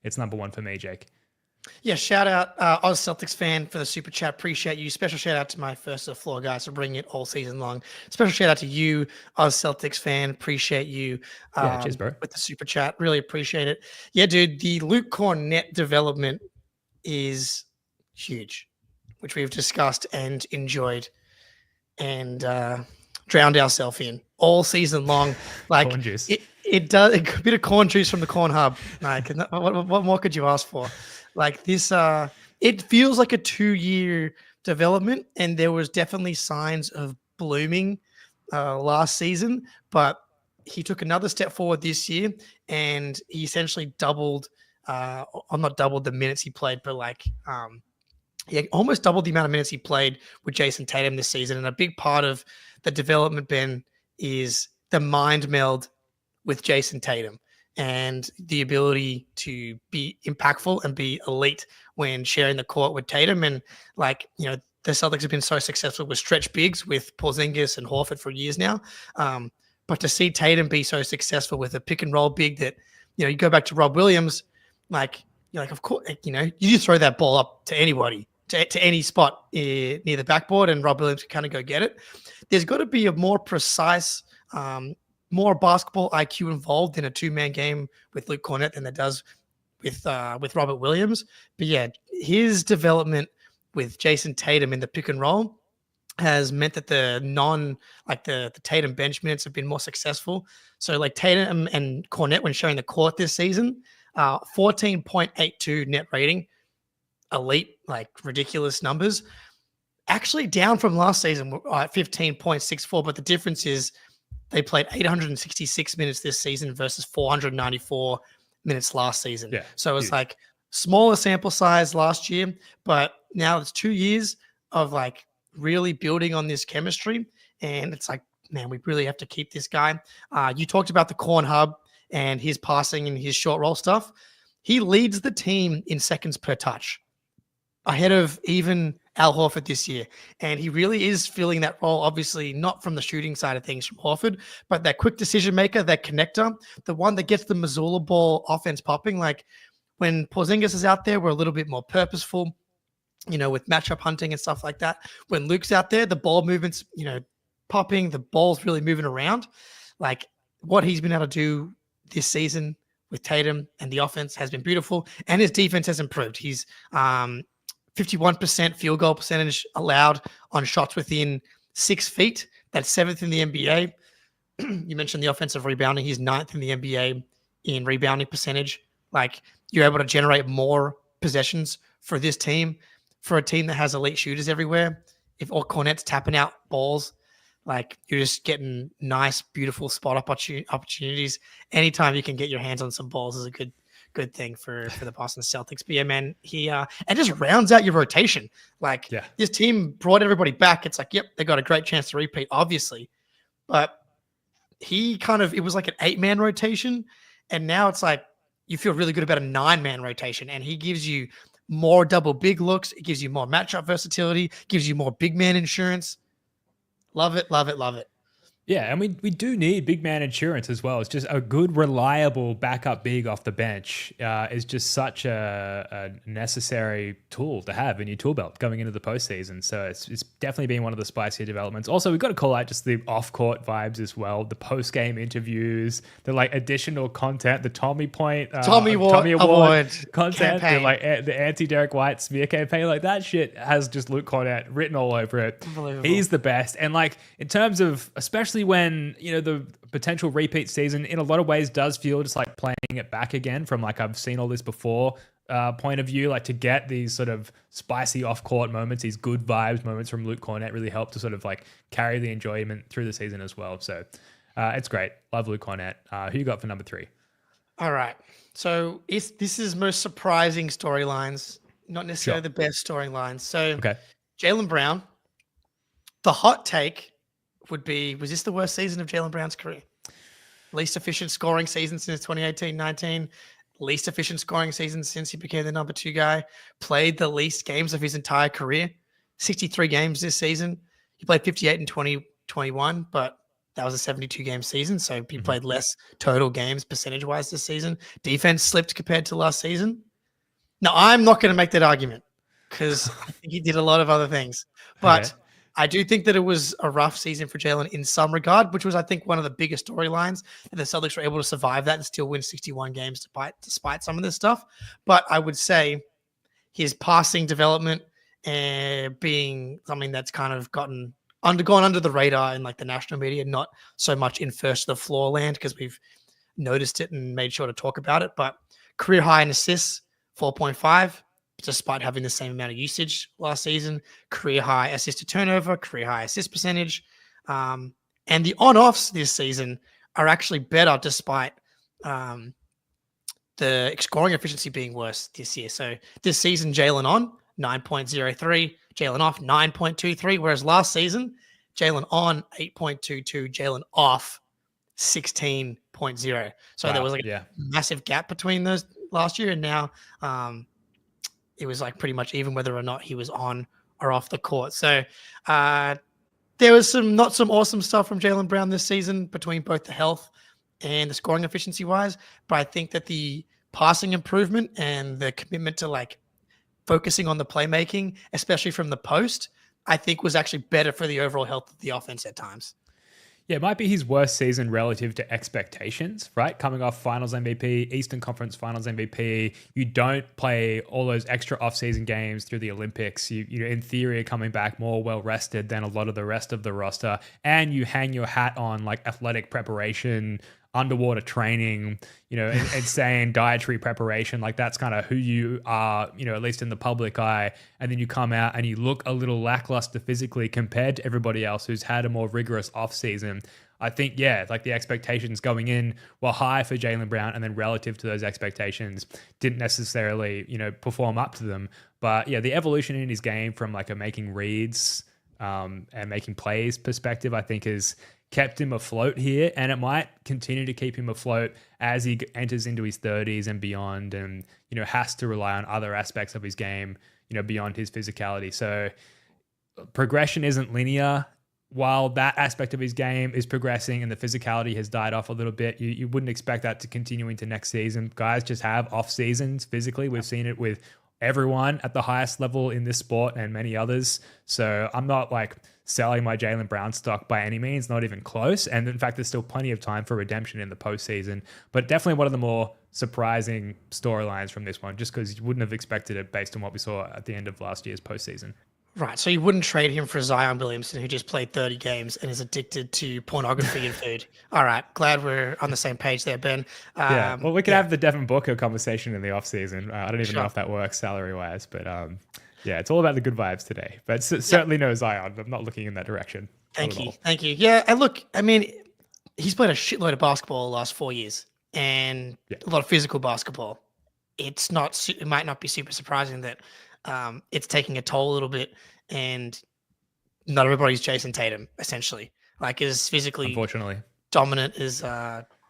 It's number one for me, Jake. Yeah, shout out Oz Celtics fan for the super chat. Appreciate you. Special shout out to my first to the floor guys for bringing it all season long. Special shout out to you, Oz Celtics fan. Appreciate you cheers, bro. with the super chat. Really appreciate it. Yeah, dude, the Luke Cornett development is huge, which we've discussed and enjoyed and drowned ourselves in all season long. Like corn juice. It does a bit of corn juice from the Corn Hub. Like, what more could you ask for? Like this, it feels like a 2-year development, and there was definitely signs of blooming last season, but he took another step forward this year, and he essentially doubled, not doubled the minutes he played, but like, he almost doubled the amount of minutes he played with Jason Tatum this season. And a big part of the development, Ben, is the mind meld with Jason Tatum and the ability to be impactful and be elite when sharing the court with Tatum. And like, you know, the Celtics have been so successful with stretch bigs with Porzingis and Horford for years now. But to see Tatum be so successful with a pick and roll big that, you know, you go back to Rob Williams, like, you're like, of course, you know, you just throw that ball up to anybody, to any spot near the backboard, and Rob Williams can kind of go get it. There's got to be a more precise, more basketball IQ involved in a 2-man game with Luke Cornett than there does with Robert Williams. But yeah, his development with Jason Tatum in the pick and roll has meant that the Tatum bench minutes have been more successful. So like Tatum and Cornett, when sharing the court this season, 14.82 net rating, elite, like ridiculous numbers. Actually down from last season at 15.64, but the difference is they played 866 minutes this season versus 494 minutes last season. Yeah, so it's huge. like smaller sample size last year, but now it's 2 years of like really building on this chemistry. And it's like, man, we really have to keep this guy. You talked about the Corn Hub and his passing and his short roll stuff. He leads the team in seconds per touch, ahead of even Al Horford this year. And he really is filling that role, obviously not from the shooting side of things from Horford, but that quick decision maker, that connector, the one that gets the Missoula ball offense popping. Like when Porzingis is out there, we're a little bit more purposeful, you know, with matchup hunting and stuff like that. When Luke's out there, the ball movements, you know, popping, the ball's really moving around. Like what he's been able to do this season with Tatum and the offense has been beautiful, and his defense has improved. He's 51% field goal percentage allowed on shots within 6 feet. That's 7th in the NBA. You mentioned the offensive rebounding. He's 9th in the NBA in rebounding percentage. Like you're able to generate more possessions for this team, for a team that has elite shooters everywhere. If all Cornett's tapping out balls, like you're just getting nice, beautiful spot opportunities. Anytime you can get your hands on some balls is a good thing for the Boston Celtics. But yeah, man, he and just rounds out your rotation. Like this team brought everybody back. It's like, yep, they got a great chance to repeat, obviously. But it was like an 8-man rotation. And now it's like you feel really good about a 9-man rotation. And he gives you more double big looks. It gives you more matchup versatility, gives you more big man insurance. Love it, love it, love it. Yeah, and we do need big man insurance as well. It's just a good, reliable backup big off the bench is just such a necessary tool to have in your tool belt going into the postseason. So it's definitely been one of the spicier developments. Also, we've got to call out just the off-court vibes as well, the post-game interviews, the like additional content, the Tommy Award content, the, like the anti-Derek White smear campaign, like that shit has just Luke Cornett written all over it. He's the best. And like in terms of, especially when, you know, the potential repeat season in a lot of ways does feel just like playing it back again from like I've seen all this before point of view, like to get these sort of spicy off-court moments, these good vibes moments from Luke Cornett really help to sort of like carry the enjoyment through the season as well. So it's great. Love Luke Cornett. Who you got for number 3? All right. So this is most surprising storylines, not necessarily the best storylines. So Jaylen Brown, the hot take would be, was this the worst season of Jaylen Brown's career? Least efficient scoring season since 2018-19, least efficient scoring season since he became the number 2 guy, played the least games of his entire career, 63 games this season. He played 58 in 2021, but that was a 72-game season, so he played less total games percentage-wise this season. Defense slipped compared to last season. Now, I'm not going to make that argument because I think he did a lot of other things, but I do think that it was a rough season for Jaylen in some regard, which was, I think, one of the biggest storylines. And the Celtics were able to survive that and still win 61 games despite some of this stuff. But I would say his passing development being something that's kind of gone under the radar in like the national media, not so much in first to the floor land because we've noticed it and made sure to talk about it. But career high in assists, 4.5. Despite having the same amount of usage last season, career high assist to turnover, career high assist percentage. And the on-offs this season are actually better despite the scoring efficiency being worse this year. So this season, Jaylen on 9.03, Jaylen off 9.23, whereas last season, Jaylen on 8.22, Jaylen off 16.0. So there was like a massive gap between those last year, and now it was like pretty much even whether or not he was on or off the court. So there was some awesome stuff from Jaylen Brown this season between both the health and the scoring efficiency wise. But I think that the passing improvement and the commitment to like focusing on the playmaking, especially from the post, I think was actually better for the overall health of the offense at times. Yeah, it might be his worst season relative to expectations, right? Coming off Finals MVP, Eastern Conference Finals MVP, you don't play all those extra off-season games through the Olympics. You in theory, are coming back more well-rested than a lot of the rest of the roster, and you hang your hat on like athletic preparation, underwater training, insane dietary preparation. Like that's kind of who you are, at least in the public eye. And then you come out and you look a little lackluster physically compared to everybody else who's had a more rigorous off season. I think, like the expectations going in were high for Jaylen Brown, and then relative to those expectations didn't necessarily, perform up to them. But the evolution in his game from like a making reads and making plays perspective, I think is kept him afloat here, and it might continue to keep him afloat as he enters into his 30s and beyond, and has to rely on other aspects of his game beyond his physicality. So progression isn't linear. While that aspect of his game is progressing and the physicality has died off a little bit, you wouldn't expect that to continue into next season. Guys just have off seasons physically. We've seen it with everyone at the highest level in this sport and many others. So I'm not like selling my Jaylen Brown stock by any means, not even close. And in fact, there's still plenty of time for redemption in the postseason, but definitely one of the more surprising storylines from this one, just because you wouldn't have expected it based on what we saw at the end of last year's postseason. Right. So you wouldn't trade him for Zion Williamson, who just played 30 games and is addicted to pornography and food. All right. Glad we're on the same page there, Ben. Well, we could have the Devin Booker conversation in the offseason. I don't even know if that works salary-wise, but it's all about the good vibes today. But certainly no Zion. I'm not looking in that direction. Thank you. Yeah, and look, I mean, he's played a shitload of basketball the last 4 years and a lot of physical basketball. It might not be super surprising that it's taking a toll a little bit, and not everybody's Jason Tatum, essentially. Like, as physically unfortunately dominant as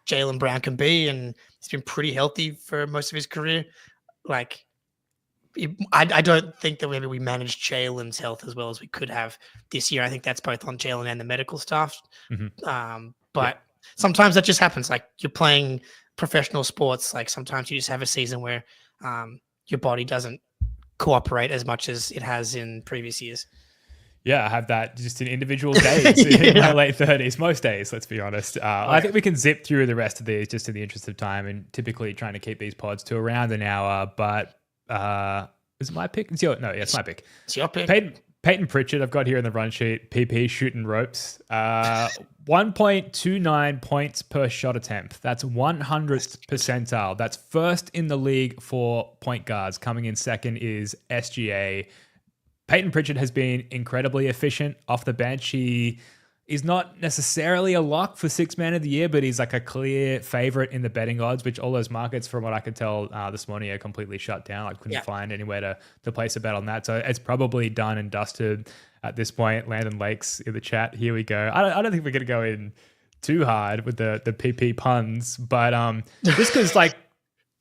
Jaylen Brown can be, and he's been pretty healthy for most of his career. Like, I don't think that maybe we managed Jalen's health as well as we could have this year. I think that's both on Jalen and the medical staff. But sometimes that just happens. Like you're playing professional sports. Like sometimes you just have a season where your body doesn't cooperate as much as it has in previous years. Yeah, I have that just in individual days in my late 30s, most days, let's be honest. I think we can zip through the rest of these just in the interest of time and typically trying to keep these pods to around an hour. But is it my pick? It's my pick. It's your pick. Peyton Pritchard, I've got here in the run sheet, PP shooting ropes. 1.29 points per shot attempt. That's 100th percentile. That's first in the league for point guards. Coming in second is SGA. Peyton Pritchard has been incredibly efficient off the bench. He is not necessarily a lock for sixth man of the year, but he's like a clear favorite in the betting odds, which all those markets, from what I could tell this morning, are completely shut down. I couldn't find anywhere to place a bet on that. So it's probably done and dusted at this point. Landon Lakes in the chat. Here we go. I don't think we're going to go in too hard with the PP puns, but just because like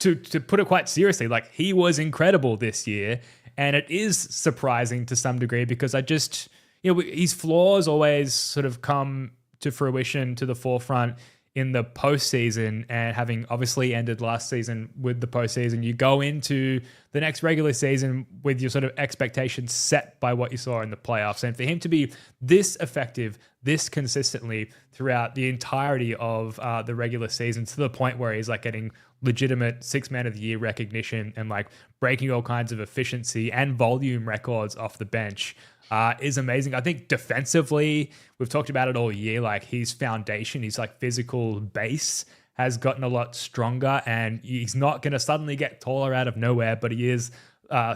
to put it quite seriously, like he was incredible this year. And it is surprising to some degree because his flaws always sort of come to fruition, to the forefront in the postseason. And having obviously ended last season with the postseason, you go into the next regular season with your sort of expectations set by what you saw in the playoffs. And for him to be this effective, this consistently throughout the entirety of the regular season, to the point where he's like getting legitimate six man of the year recognition and like breaking all kinds of efficiency and volume records off the bench is amazing. I think defensively, we've talked about it all year, like his foundation, his like physical base has gotten a lot stronger, and he's not going to suddenly get taller out of nowhere, but he is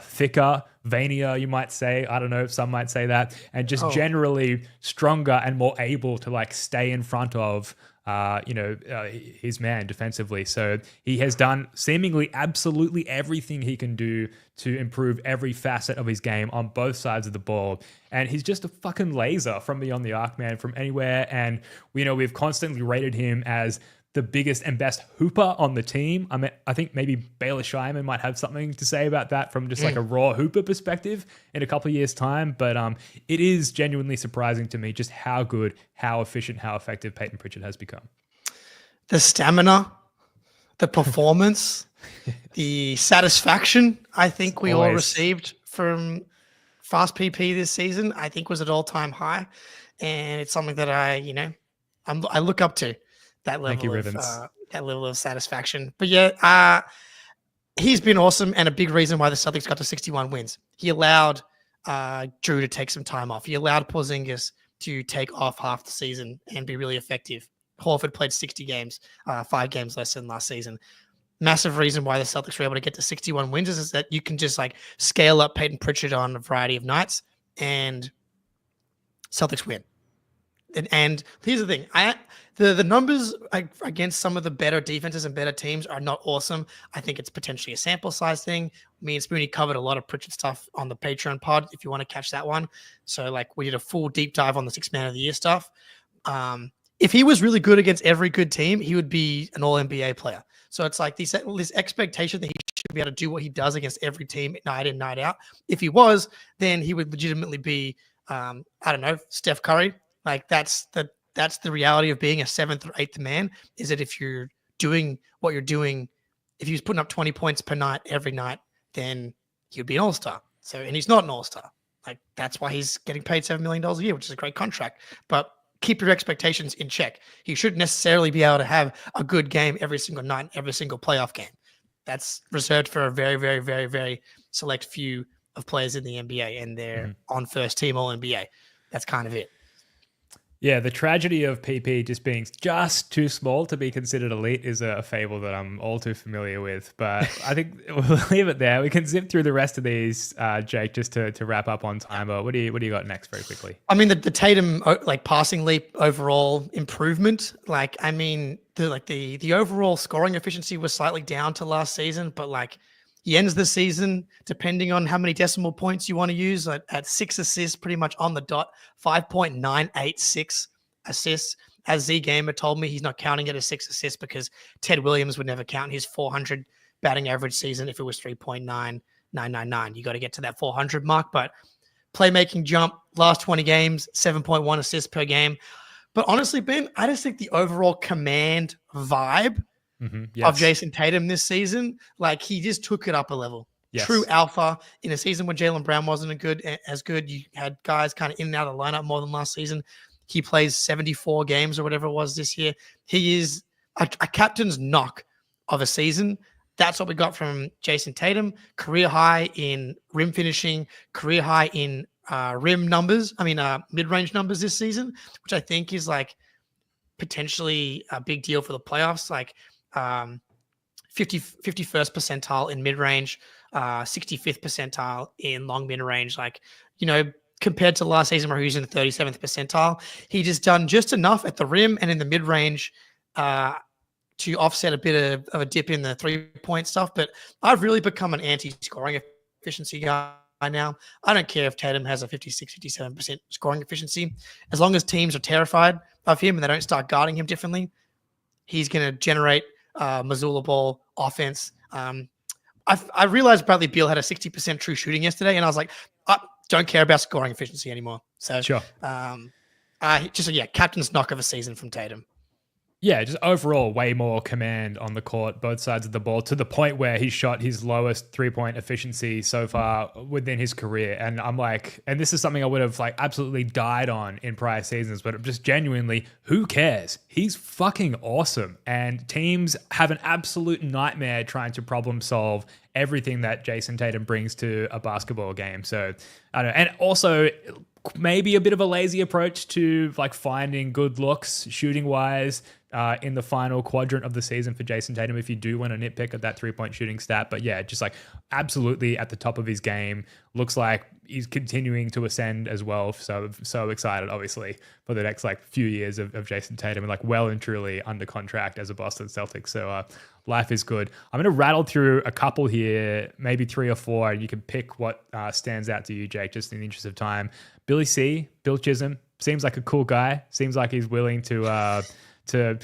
thicker, veinier, you might say. I don't know if some might say that, and just generally stronger and more able to like stay in front of his man defensively. So he has done seemingly absolutely everything he can do to improve every facet of his game on both sides of the ball. And he's just a fucking laser from beyond the arc, man, from anywhere. And we've constantly rated him as the biggest and best hooper on the team. I mean, I think maybe Baylor Scheiman might have something to say about that from just like a raw hooper perspective in a couple of years' time. But it is genuinely surprising to me just how good, how efficient, how effective Peyton Pritchard has become. The stamina, the performance, the satisfaction I think we all received from Fast PP this season, I think was at all-time high. And it's something that I look up to. That level of satisfaction. But yeah, he's been awesome and a big reason why the Celtics got to 61 wins. He allowed Drew to take some time off. He allowed Porzingis to take off half the season and be really effective. Horford played 60 games, 5 games less than last season. Massive reason why the Celtics were able to get to 61 wins is that you can just like scale up Peyton Pritchard on a variety of nights and Celtics win. And here's the thing. The numbers against some of the better defenses and better teams are not awesome. I think it's potentially a sample size thing. Me and Spoonie covered a lot of Pritchard stuff on the Patreon pod if you want to catch that one. So like we did a full deep dive on the six man of the year stuff. If he was really good against every good team, he would be an all NBA player. So it's like this expectation that he should be able to do what he does against every team night in, night out. If he was, then he would legitimately be, Steph Curry. Like that's the reality of being a 7th or 8th man, is that if you're doing what you're doing, if he's putting up 20 points per night every night, then he'd be an all-star. So, and he's not an all-star. Like that's why he's getting paid $7 million a year, which is a great contract. But keep your expectations in check. He shouldn't necessarily be able to have a good game every single night, every single playoff game. That's reserved for a very, very, very, very select few of players in the NBA, and they're on first team all NBA. That's kind of it. Yeah, the tragedy of PP just being just too small to be considered elite is a fable that I'm all too familiar with. But I think we'll leave it there. We can zip through the rest of these, Jake, just to wrap up on time. But what do you got next, very quickly? I mean, the Tatum like passing leap overall improvement. Like, I mean, the overall scoring efficiency was slightly down to last season, but like he ends the season, depending on how many decimal points you want to use, at 6 assists, pretty much on the dot, 5.986 assists. As Z Gamer told me, he's not counting it as 6 assists because Ted Williams would never count his 400 batting average season if it was 3.9 999. You got to get to that 400 mark, but playmaking jump, last 20 games, 7.1 assists per game. But honestly, Ben, I just think the overall command vibe of Jason Tatum this season, like he just took it up a level. Yes. True alpha in a season when Jaylen Brown wasn't as good. You had guys kind of in and out of the lineup more than last season. He plays 74 games or whatever it was this year. He is a captain's knock of a season. That's what we got from Jason Tatum. Career high in rim finishing, career high in rim numbers. Mid-range numbers this season, which I think is like potentially a big deal for the playoffs. Like 51st percentile in mid-range, 65th percentile in long mid-range. Like, compared to last season where he was in the 37th percentile, he just done just enough at the rim and in the mid-range to offset a bit of a dip in the three-point stuff. But I've really become an anti-scoring efficiency guy now. I don't care if Tatum has a 56, 57% scoring efficiency. As long as teams are terrified of him and they don't start guarding him differently, he's going to generate Missoula ball offense. I realized Bradley Beal had a 60% true shooting yesterday, and I was like, I don't care about scoring efficiency anymore. So, sure. Captain's knock of a season from Tatum. Yeah, just overall way more command on the court, both sides of the ball, to the point where he shot his lowest three-point efficiency so far within his career. And I'm like, and this is something I would have like absolutely died on in prior seasons, but just genuinely, who cares? He's fucking awesome. And teams have an absolute nightmare trying to problem solve everything that Jason Tatum brings to a basketball game. So I don't know. And also maybe a bit of a lazy approach to like finding good looks shooting wise in the final quadrant of the season for Jason Tatum, if you do want to nitpick at that 3-point shooting stat. But yeah, just like absolutely at the top of his game. Looks like he's continuing to ascend as well. So excited, obviously, for the next like few years of Jason Tatum, and like well and truly under contract as a Boston Celtics. So life is good. I'm going to rattle through a couple here, maybe 3 or 4, and you can pick what stands out to you, Jake, just in the interest of time. Bill Chisholm, seems like a cool guy. Seems like he's willing to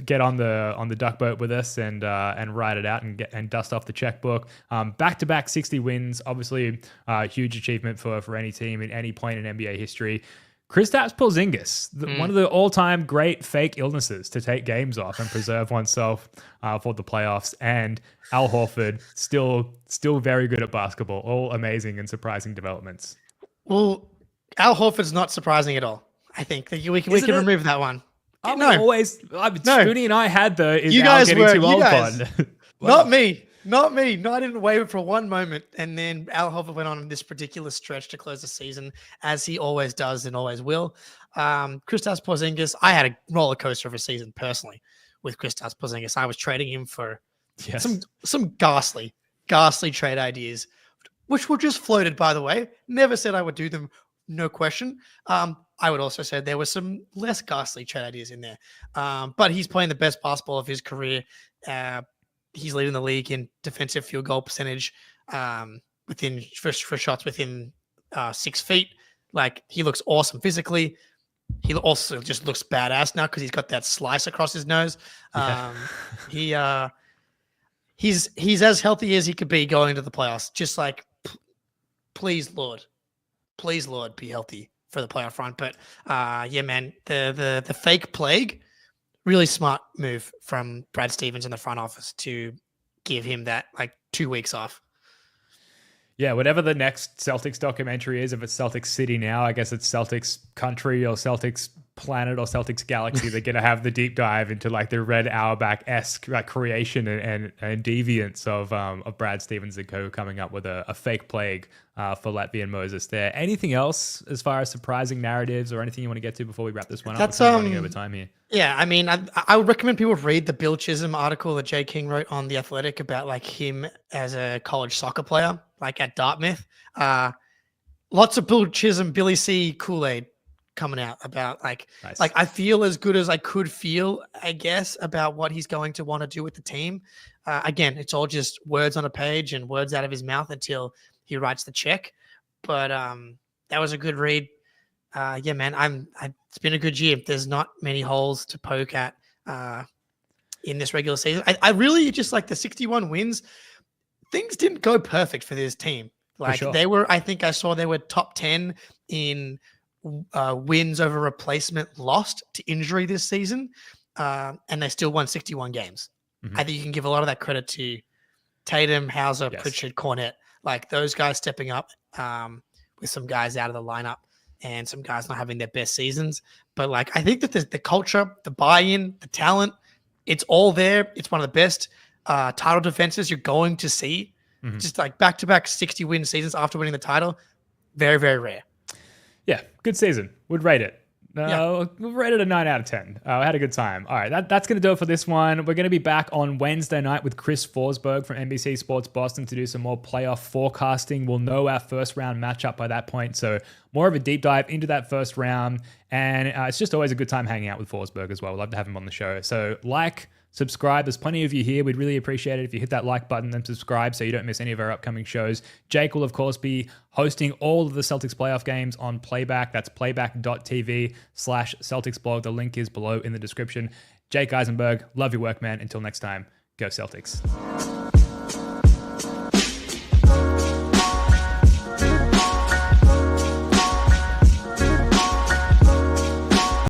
get on the duck boat with us and ride it out and dust off the checkbook. Back-to-back 60 wins, obviously a huge achievement for any team in any point in NBA history. Kristaps Porzingis, one of the all-time great fake illnesses to take games off and preserve oneself for the playoffs. And Al Horford, still very good at basketball. All amazing and surprising developments. Well, Al Horford's not surprising at all. I think that we can remove that one. Spoonie and I had you guys getting too old one. Not me. No, I didn't waver for one moment. And then Al Horford went on this particular stretch to close the season, as he always does and always will. Kristaps Porzingis, I had a roller coaster of a season personally with Kristaps Porzingis. I was trading him for some ghastly trade ideas, which were just floated, by the way. Never said I would do them, no question. I would also say there were some less ghastly trade ideas in there. But he's playing the best basketball of his career. He's leading the league in defensive field goal percentage for shots within 6 feet. Like, he looks awesome physically. He also just looks badass now because he's got that slice across his nose. He's as healthy as he could be going into the playoffs. Just like, please, Lord, be healthy for the playoff run. But man, the fake plague, really smart move from Brad Stevens in the front office to give him that like 2 weeks off. Yeah, whatever the next Celtics documentary is, if it's Celtics City now, I guess it's Celtics Country or Celtics Planet or Celtics Galaxy. They're going to have the deep dive into like the Red Auerbach-esque like creation and deviance of Brad Stevens and co coming up with a fake plague for Latvian Moses there. Anything else as far as surprising narratives or anything you want to get to before we wrap this one up? That's We're running over time here. Yeah, I mean, I would recommend people read the Bill Chisholm article that Jay King wrote on The Athletic about like him as a college soccer player, like at Dartmouth. Lots of Bill Chisholm, Billy C. Kool-Aid coming out about like I feel as good as I could feel, I guess, about what he's going to want to do with the team. Again, it's all just words on a page and words out of his mouth until he writes the check. But that was a good read. Yeah, man, it's been a good year. There's not many holes to poke at in this regular season. I really just like the 61 wins. Things didn't go perfect for this team. Like sure. they were, I think I saw they were top 10 in wins over replacement lost to injury this season. And they still won 61 games. I think you can give a lot of that credit to Tatum, Hauser, Pritchard, Cornette, like those guys stepping up with some guys out of the lineup and some guys not having their best seasons. But like, I think that the culture, the buy-in, the talent, it's all there. It's one of the best title defenses you're going to see. Just like back-to-back 60-win seasons after winning the title. Very, very rare. Yeah, good season. Would rate it. We'll rate it a 9 out of 10. I had a good time. All right, that's going to do it for this one. We're going to be back on Wednesday night with Chris Forsberg from NBC Sports Boston to do some more playoff forecasting. We'll know our first round matchup by that point, so more of a deep dive into that first round. And it's just always a good time hanging out with Forsberg as well. We'd love to have him on the show. So subscribe. There's plenty of you here. We'd really appreciate it if you hit that like button and subscribe so you don't miss any of our upcoming shows. Jake will, of course, be hosting all of the Celtics playoff games on Playback. That's playback.tv/Celtics blog. The link is below in the description. Jake Eisenberg, love your work, man. Until next time, go Celtics.